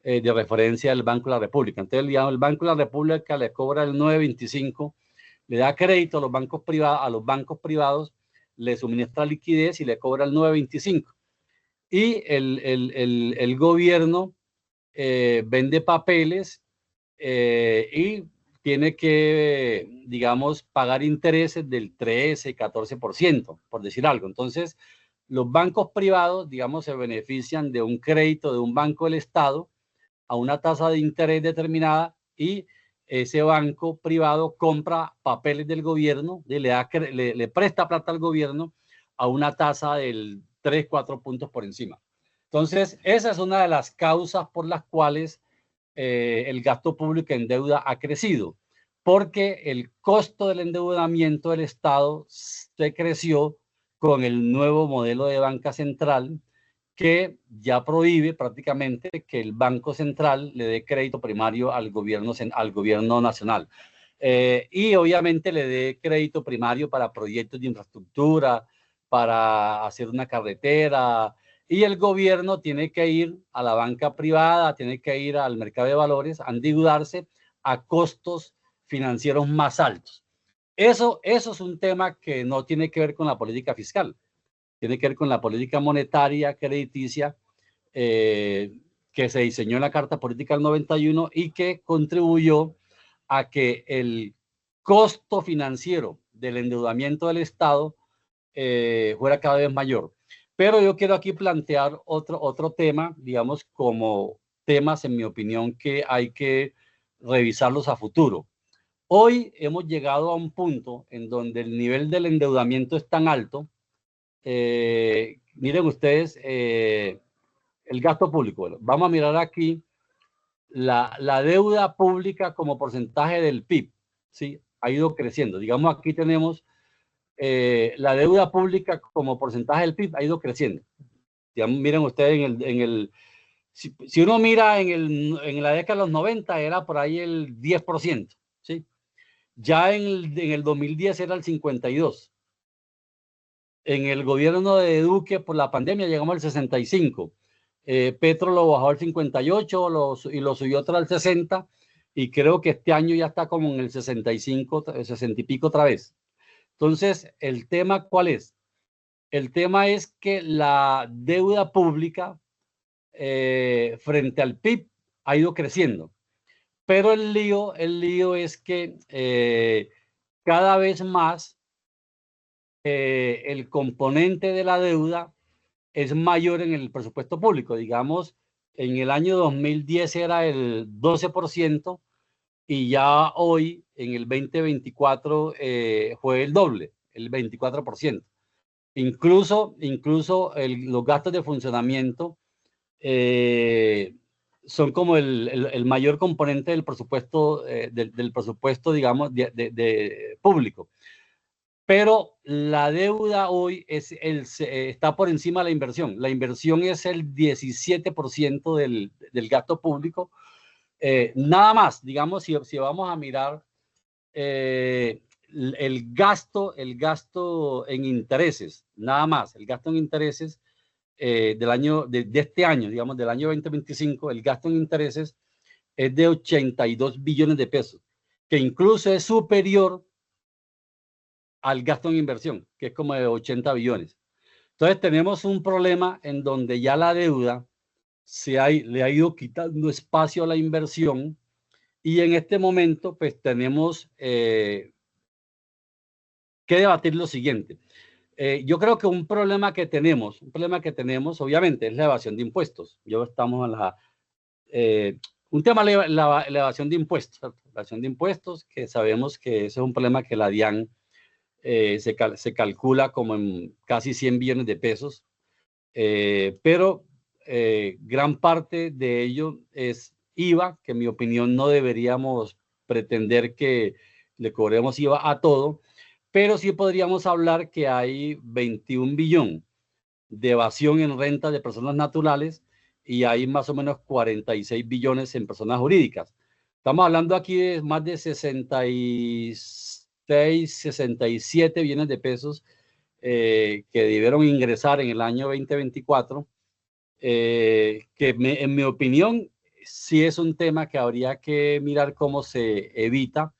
de referencia del Banco de la República. Entonces, digamos, el Banco de la República le cobra el 9.25, le da crédito a los bancos privados, le suministra liquidez y le cobra el 9.25. Y el gobierno vende papeles y tiene que, digamos, pagar intereses del 13, 14%, por decir algo. Entonces, los bancos privados, digamos, se benefician de un crédito de un banco del Estado a una tasa de interés determinada, y ese banco privado compra papeles del gobierno, le presta plata al gobierno a una tasa del 3, 4 puntos por encima. Entonces, esa es una de las causas por las cuales el gasto público en deuda ha crecido, porque el costo del endeudamiento del Estado se creció con el nuevo modelo de banca central, que ya prohíbe prácticamente que el Banco Central le dé crédito primario al gobierno nacional. Y obviamente le dé crédito primario para proyectos de infraestructura, para hacer una carretera, y el gobierno tiene que ir a la banca privada, tiene que ir al mercado de valores, a endeudarse a costos financieros más altos. Eso es un tema que no tiene que ver con la política fiscal, tiene que ver con la política monetaria crediticia que se diseñó en la Carta Política del 91 y que contribuyó a que el costo financiero del endeudamiento del Estado fuera cada vez mayor. Pero yo quiero aquí plantear otro tema, digamos, como temas, en mi opinión, que hay que revisarlos a futuro. Hoy hemos llegado a un punto en donde el nivel del endeudamiento es tan alto. Miren ustedes el gasto público. Bueno, vamos a mirar aquí la deuda pública como porcentaje del PIB, ¿sí? Ha ido creciendo. Digamos, aquí tenemos la deuda pública como porcentaje del PIB ha ido creciendo. Digamos, miren ustedes si uno mira en la década de los 90 era por ahí el 10%, ¿sí? Ya en el 2010 era el 52%. En el gobierno de Duque, por la pandemia, llegamos al 65%. Petro lo bajó al 58% y lo subió otra al 60%. Y creo que este año ya está como en el 65, 60 y pico otra vez. Entonces, ¿el tema cuál es? El tema es que la deuda pública frente al PIB ha ido creciendo. Pero el lío es que cada vez más el componente de la deuda es mayor en el presupuesto público. Digamos, en el año 2010 era el 12% y ya hoy, en el 2024, fue el doble, el 24%. Incluso los gastos de funcionamiento son como el mayor componente del presupuesto, del presupuesto, digamos, de público. Pero la deuda hoy está por encima de la inversión. La inversión es el 17% del gasto público. Nada más, digamos, si vamos a mirar el gasto en intereses, nada más, el gasto en intereses de este año, digamos, del año 2025, el gasto en intereses es de 82 billones de pesos, que incluso es superior al gasto en inversión, que es como de 80 billones. Entonces tenemos un problema en donde ya la deuda le ha ido quitando espacio a la inversión y en este momento pues tenemos que debatir lo siguiente. Yo creo que un problema que tenemos, obviamente, es la evasión de impuestos. Estamos en un tema la evasión de impuestos, ¿cierto? La evasión de impuestos, que sabemos que ese es un problema que la DIAN se calcula como en casi 100 billones de pesos, pero gran parte de ello es IVA, que en mi opinión no deberíamos pretender que le cobremos IVA a todo, pero sí podríamos hablar que hay 21 billones de evasión en renta de personas naturales y hay más o menos 46 billones en personas jurídicas. Estamos hablando aquí de más de 66, 67 billones de pesos que debieron ingresar en el año 2024, que en mi opinión sí es un tema que habría que mirar cómo se evita.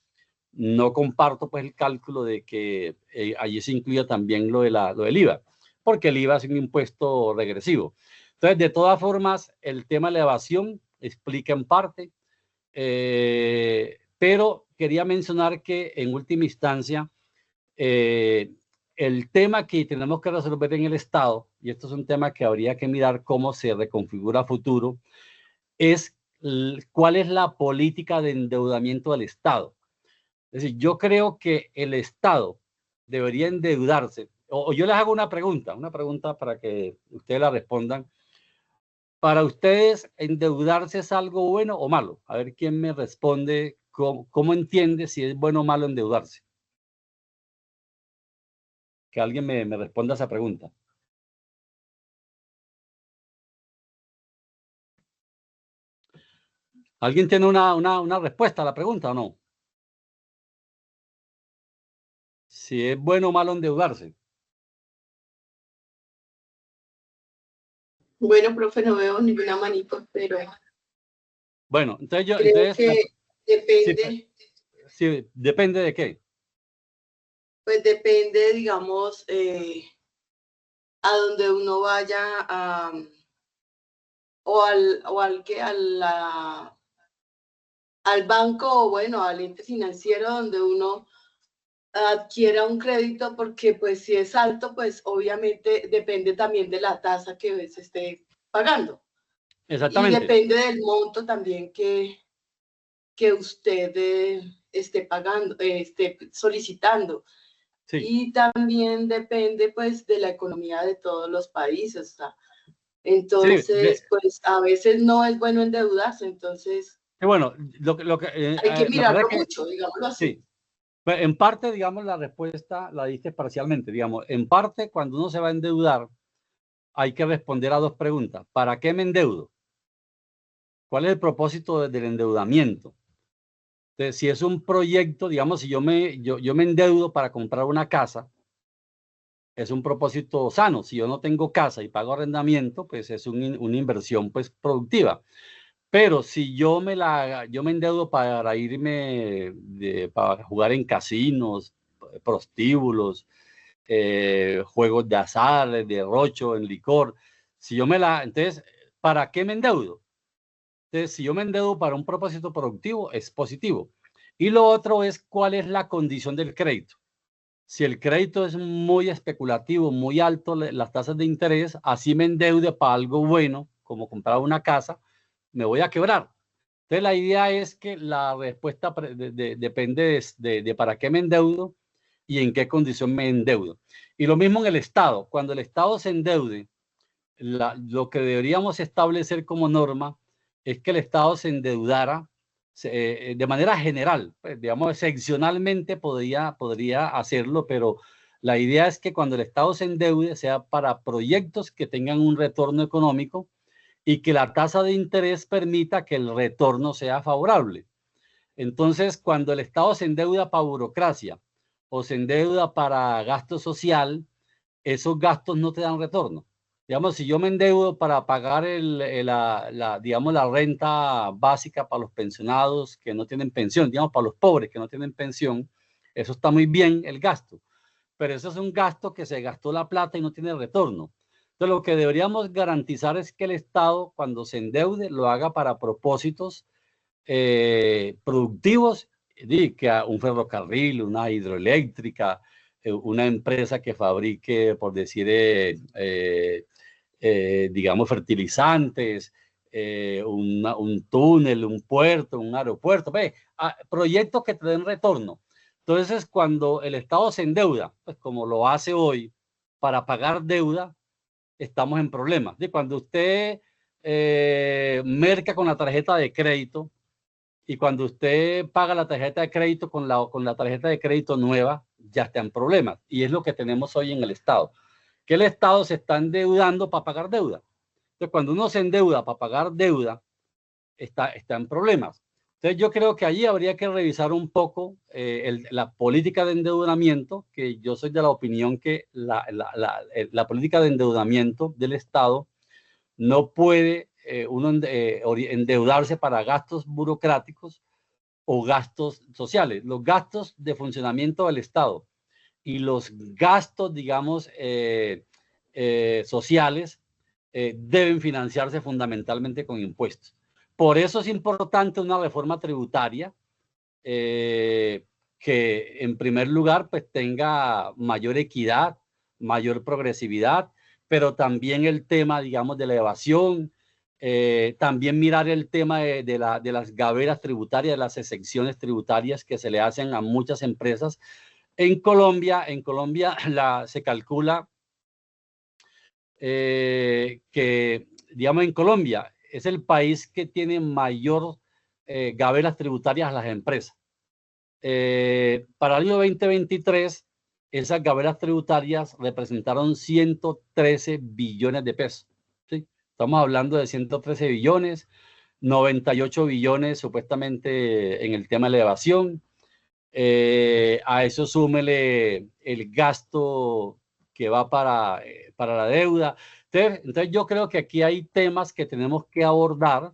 No comparto pues el cálculo de que allí se incluya también lo del IVA, porque el IVA es un impuesto regresivo. Entonces, de todas formas, el tema de la evasión explica en parte, pero quería mencionar que en última instancia, el tema que tenemos que resolver en el Estado, y esto es un tema que habría que mirar cómo se reconfigura a futuro, es cuál es la política de endeudamiento del Estado. Es decir, yo creo que el Estado debería endeudarse, o yo les hago una pregunta para que ustedes la respondan. ¿Para ustedes endeudarse es algo bueno o malo? A ver quién me responde, cómo entiende si es bueno o malo endeudarse. Que alguien me responda a esa pregunta. ¿Alguien tiene una respuesta a la pregunta o no? Si es bueno o malo endeudarse. Bueno, profe, no veo ninguna manito, pero Bueno, entonces creo que depende, sí, depende de qué. pues depende, digamos, a donde uno vaya al banco o bueno, al ente financiero donde uno adquiera un crédito, porque pues si es alto, pues obviamente depende también de la tasa que se esté pagando. Exactamente. Y depende del monto también que usted esté pagando, esté solicitando. Sí. Y también depende pues de la economía de todos los países. Entonces, sí, pues a veces no es bueno endeudarse, entonces bueno, hay que mirarlo mucho, digámoslo así. Sí. En parte, digamos, la respuesta la diste parcialmente. Digamos, en parte, cuando uno se va a endeudar, hay que responder a dos preguntas. ¿Para qué me endeudo? ¿Cuál es el propósito del endeudamiento? Entonces, si es un proyecto, digamos, si yo me endeudo para comprar una casa, es un propósito sano. Si yo no tengo casa y pago arrendamiento, pues es una inversión pues productiva. Pero si yo me endeudo para irme, para jugar en casinos, prostíbulos, juegos de azar, de rocho, en licor, entonces, ¿para qué me endeudo? Entonces, si yo me endeudo para un propósito productivo, es positivo. Y lo otro es cuál es la condición del crédito. Si el crédito es muy especulativo, muy alto, las tasas de interés, así me endeude para algo bueno, como comprar una casa, me voy a quebrar. Entonces, la idea es que la respuesta depende de para qué me endeudo y en qué condición me endeudo. Y lo mismo en el Estado. Cuando el Estado se endeude, lo que deberíamos establecer como norma es que el Estado se endeudara de manera general, pues, digamos, excepcionalmente podría hacerlo, pero la idea es que cuando el Estado se endeude sea para proyectos que tengan un retorno económico y que la tasa de interés permita que el retorno sea favorable. Entonces, cuando el Estado se endeuda para burocracia o se endeuda para gasto social, esos gastos no te dan retorno. Digamos, si yo me endeudo para pagar digamos, la renta básica para los pensionados que no tienen pensión, digamos, para los pobres que no tienen pensión, eso está muy bien el gasto, pero eso es un gasto que se gastó la plata y no tiene retorno. Entonces, lo que deberíamos garantizar es que el Estado, cuando se endeude, lo haga para propósitos productivos, que un ferrocarril, una hidroeléctrica, una empresa que fabrique, por decir, digamos, fertilizantes, un túnel, un puerto, un aeropuerto, proyectos que te den retorno. Entonces, cuando el Estado se endeuda, pues como lo hace hoy, para pagar deuda, estamos en problemas. Cuando usted merca con la tarjeta de crédito, y cuando usted paga la tarjeta de crédito con la tarjeta de crédito nueva, ya está en problemas. Y es lo que tenemos hoy en el Estado. Que el Estado se está endeudando para pagar deuda. Entonces, cuando uno se endeuda para pagar deuda, está en problemas. Entonces, yo creo que allí habría que revisar un poco la política de endeudamiento, que yo soy de la opinión que la política de endeudamiento del Estado no puede uno endeudarse para gastos burocráticos o gastos sociales. Los gastos de funcionamiento del Estado y los gastos, digamos, sociales deben financiarse fundamentalmente con impuestos. Por eso es importante una reforma tributaria que en primer lugar pues tenga mayor equidad, mayor progresividad, pero también el tema, digamos, de la evasión, también mirar el tema de las gaveras tributarias, de las exenciones tributarias que se le hacen a muchas empresas. En Colombia se calcula que, digamos, en Colombia es el país que tiene mayor gaveras tributarias a las empresas. Para el año 2023, esas gaveras tributarias representaron 113 billones de pesos. ¿Sí? Estamos hablando de 113 billones, 98 billones supuestamente en el tema de la evasión. A eso súmele el gasto que va para la deuda. Entonces yo creo que aquí hay temas que tenemos que abordar.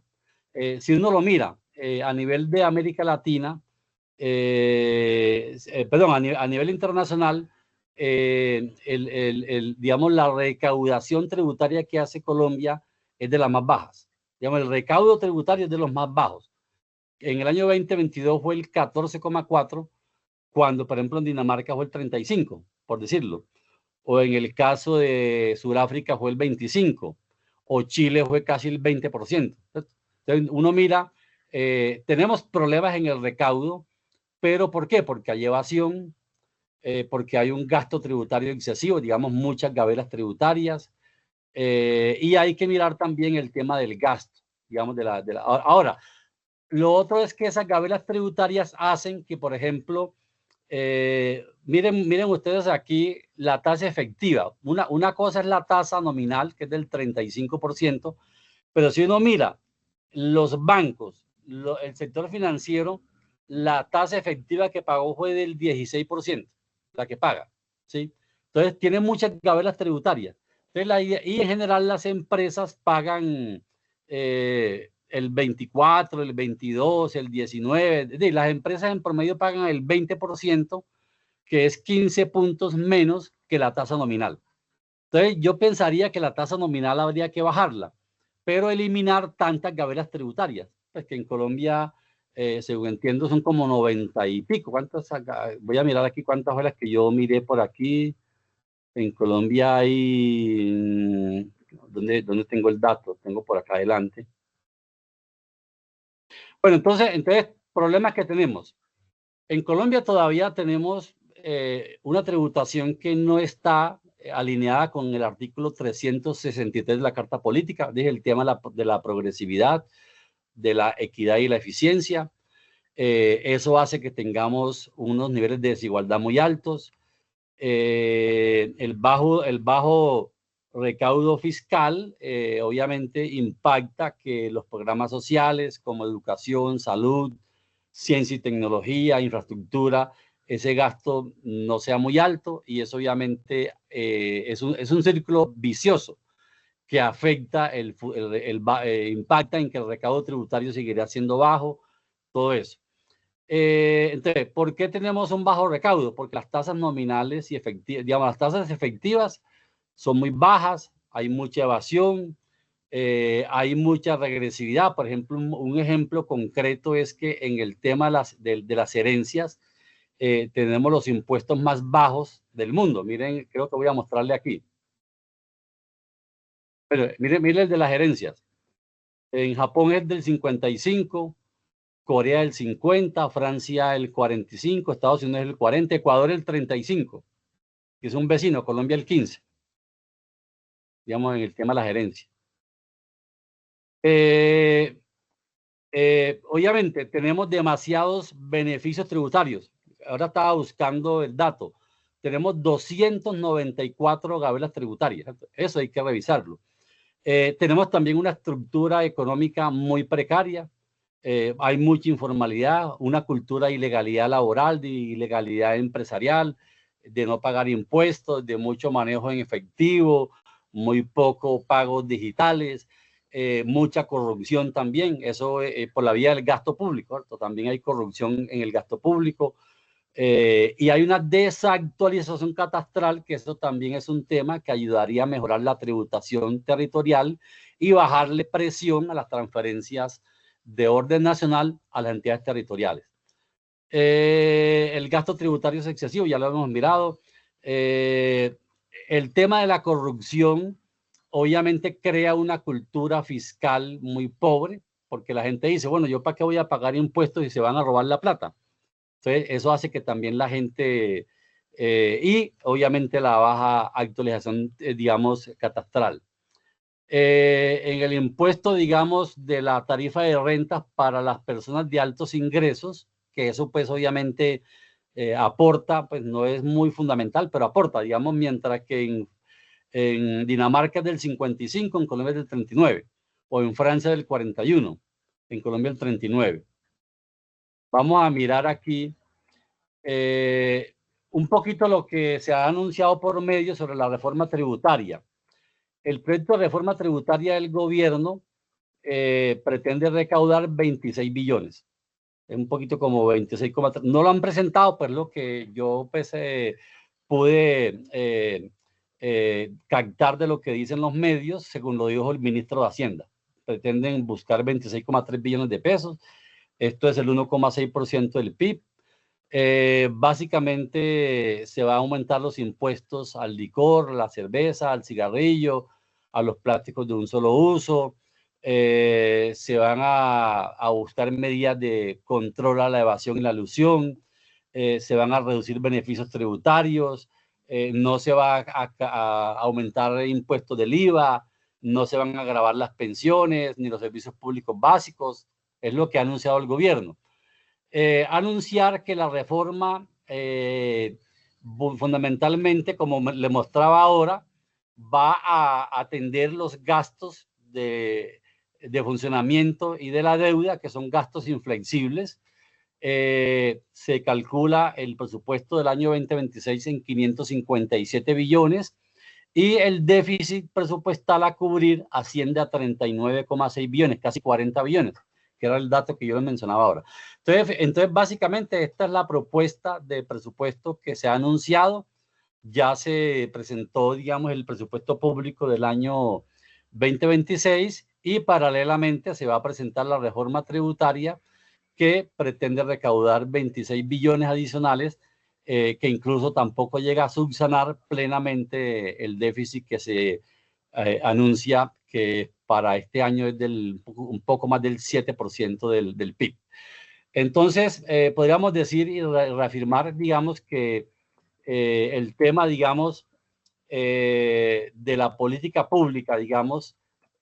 Si uno lo mira a nivel de América Latina, perdón, a nivel internacional, digamos, la recaudación tributaria que hace Colombia es de las más bajas. Digamos, el recaudo tributario es de los más bajos. En el año 2022 fue el 14,4, cuando, por ejemplo, en Dinamarca fue el 35, por decirlo. O en el caso de Sudáfrica fue el 25, o Chile fue casi el 20%. Entonces, uno mira, tenemos problemas en el recaudo, pero ¿por qué? Porque hay evasión, porque hay un gasto tributario excesivo, digamos, muchas gaveras tributarias, y hay que mirar también el tema del gasto, digamos, ahora, lo otro es que esas gaveras tributarias hacen que, por ejemplo, Miren ustedes aquí la tasa efectiva. Una cosa es la tasa nominal, que es del 35%, pero si uno mira los bancos, el sector financiero, la tasa efectiva que pagó fue del 16%, la que paga, ¿sí? Entonces, tiene muchas gabelas tributarias. Entonces, y en general las empresas pagan el 24, el 22, el 19. Las empresas en promedio pagan el 20%, que es 15 puntos menos que la tasa nominal. Entonces, yo pensaría que la tasa nominal habría que bajarla, pero eliminar tantas gabelas tributarias, pues que en Colombia, según entiendo, son como 90 y pico. ¿Cuántas? Voy a mirar aquí cuántas fue las que yo miré por aquí. En Colombia hay... ¿Dónde tengo el dato? Tengo por acá adelante. Bueno, entonces problemas que tenemos. En Colombia todavía tenemos una tributación que no está alineada con el artículo 363 de la Carta Política. Dije el tema de la progresividad, de la equidad y la eficiencia. Eso hace que tengamos unos niveles de desigualdad muy altos. El bajo recaudo fiscal obviamente impacta que los programas sociales como educación, salud, ciencia y tecnología, infraestructura, ese gasto no sea muy alto, y eso obviamente es un círculo vicioso que afecta, impacta en que el recaudo tributario seguirá siendo bajo, todo eso. Entonces, ¿por qué tenemos un bajo recaudo? Porque las tasas nominales y efectivas, digamos, las tasas efectivas son muy bajas, hay mucha evasión, hay mucha regresividad. Por ejemplo, un ejemplo concreto es que en el tema de las herencias tenemos los impuestos más bajos del mundo. Miren, creo que voy a mostrarle aquí. Pero miren el de las herencias. En Japón es del 55%, Corea el 50%, Francia el 45%, Estados Unidos el 40%, Ecuador el 35%, que es un vecino, Colombia el 15%, digamos, en el tema de las herencias. Obviamente tenemos demasiados beneficios tributarios. Ahora estaba buscando el dato. Tenemos 294 gabelas tributarias. Eso hay que revisarlo. Tenemos también una estructura económica muy precaria. Hay mucha informalidad, una cultura de ilegalidad laboral, de ilegalidad empresarial, de no pagar impuestos, de mucho manejo en efectivo, muy poco pagos digitales, mucha corrupción también, eso por la vía del gasto público, ¿cierto? También hay corrupción en el gasto público, y hay una desactualización catastral, que eso también es un tema que ayudaría a mejorar la tributación territorial y bajarle presión a las transferencias de orden nacional a las entidades territoriales. El gasto tributario es excesivo, ya lo hemos mirado. El tema de la corrupción obviamente crea una cultura fiscal muy pobre, porque la gente dice, bueno, ¿yo para qué voy a pagar impuestos si se van a robar la plata? Entonces, eso hace que también la gente, y obviamente la baja actualización, digamos, catastral. En el impuesto, digamos, de la tarifa de rentas para las personas de altos ingresos, que eso pues obviamente aporta, pues no es muy fundamental, pero aporta, digamos, mientras que en Dinamarca es del 55, en Colombia es del 39, o en Francia del 41, en Colombia el 39. Vamos a mirar aquí un poquito lo que se ha anunciado por medios sobre la reforma tributaria. El proyecto de reforma tributaria del gobierno pretende recaudar 26 billones. Es un poquito como 26,3. No lo han presentado, pero lo que yo pues, pude captar de lo que dicen los medios, según lo dijo el ministro de Hacienda. Pretenden buscar 26,3 billones de pesos. Esto es el 1,6% del PIB. Básicamente se va a aumentar los impuestos al licor, a la cerveza, al cigarrillo, a los plásticos de un solo uso. Se van a buscar medidas de control a la evasión y la elusión. Se van a reducir beneficios tributarios. No se va a aumentar impuestos del IVA. No se van a gravar las pensiones ni los servicios públicos básicos. Es lo que ha anunciado el gobierno. Anunciar que la reforma fundamentalmente, como le mostraba ahora, va a atender los gastos de funcionamiento y de la deuda, que son gastos inflexibles. Se calcula el presupuesto del año 2026 en 557 billones y el déficit presupuestal a cubrir asciende a 39,6 billones, casi 40 billones, que era el dato que yo les mencionaba ahora. Entonces, básicamente, esta es la propuesta de presupuesto que se ha anunciado. Ya se presentó, digamos, el presupuesto público del año 2026 y paralelamente se va a presentar la reforma tributaria que pretende recaudar 26 billones adicionales, que incluso tampoco llega a subsanar plenamente el déficit que se anuncia que para este año es un poco más del 7% del PIB. Entonces, podríamos decir y reafirmar, digamos, que el tema, digamos, de la política pública, digamos,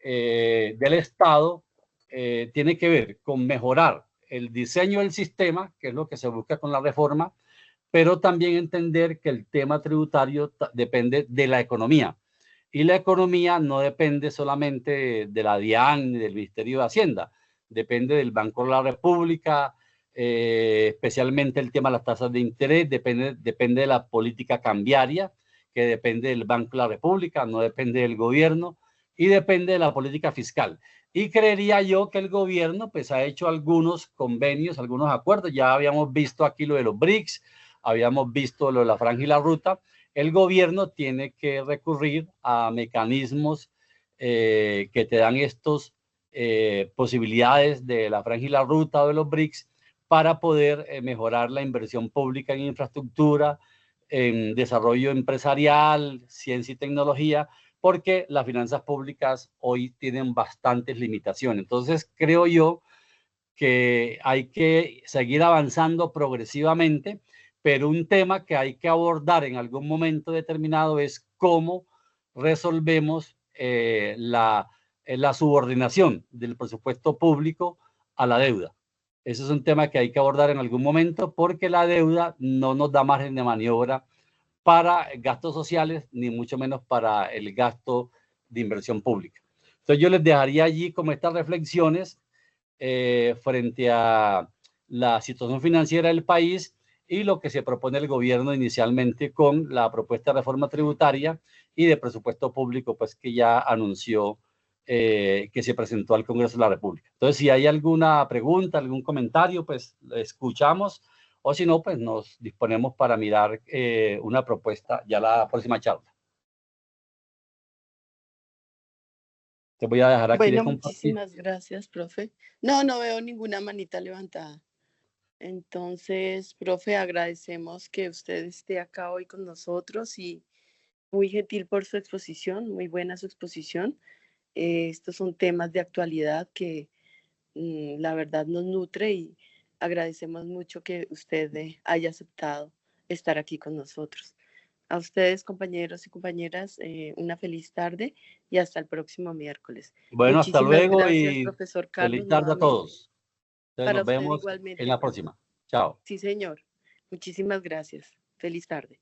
del Estado, tiene que ver con mejorar el diseño del sistema, que es lo que se busca con la reforma, pero también entender que el tema tributario depende de la economía. Y la economía no depende solamente de la DIAN ni del Ministerio de Hacienda, depende del Banco de la República, especialmente el tema de las tasas de interés, depende de la política cambiaria, que depende del Banco de la República, no depende del gobierno, y depende de la política fiscal. Y creería yo que el gobierno pues ha hecho algunos convenios, algunos acuerdos. Ya habíamos visto aquí lo de los BRICS, habíamos visto lo de la franja y la ruta. El gobierno tiene que recurrir a mecanismos que te dan estos posibilidades de la franja y la ruta o de los BRICS para poder mejorar la inversión pública en infraestructura, en desarrollo empresarial, ciencia y tecnología, porque las finanzas públicas hoy tienen bastantes limitaciones. Entonces, creo yo que hay que seguir avanzando progresivamente, pero un tema que hay que abordar en algún momento determinado es cómo resolvemos la subordinación del presupuesto público a la deuda. Ese es un tema que hay que abordar en algún momento porque la deuda no nos da margen de maniobra para gastos sociales, ni mucho menos para el gasto de inversión pública. Entonces yo les dejaría allí como estas reflexiones frente a la situación financiera del país y lo que se propone el gobierno inicialmente con la propuesta de reforma tributaria y de presupuesto público, pues que ya anunció que se presentó al Congreso de la República. Entonces, si hay alguna pregunta, algún comentario, pues escuchamos. O si no, pues nos disponemos para mirar una propuesta ya la próxima charla. Te voy a dejar aquí de compartir. Muchísimas gracias, profe. No veo ninguna manita levantada. Entonces, profe, agradecemos que usted esté acá hoy con nosotros y muy gentil por su exposición, muy buena su exposición. Estos son temas de actualidad que la verdad nos nutre y agradecemos mucho que usted haya aceptado estar aquí con nosotros. A ustedes, compañeros y compañeras, una feliz tarde y hasta el próximo miércoles. Bueno, hasta luego gracias, y profesor Carlos, feliz tarde a todos. Para nos vemos igualmente, en la próxima. Chao. Sí, señor. Muchísimas gracias. Feliz tarde.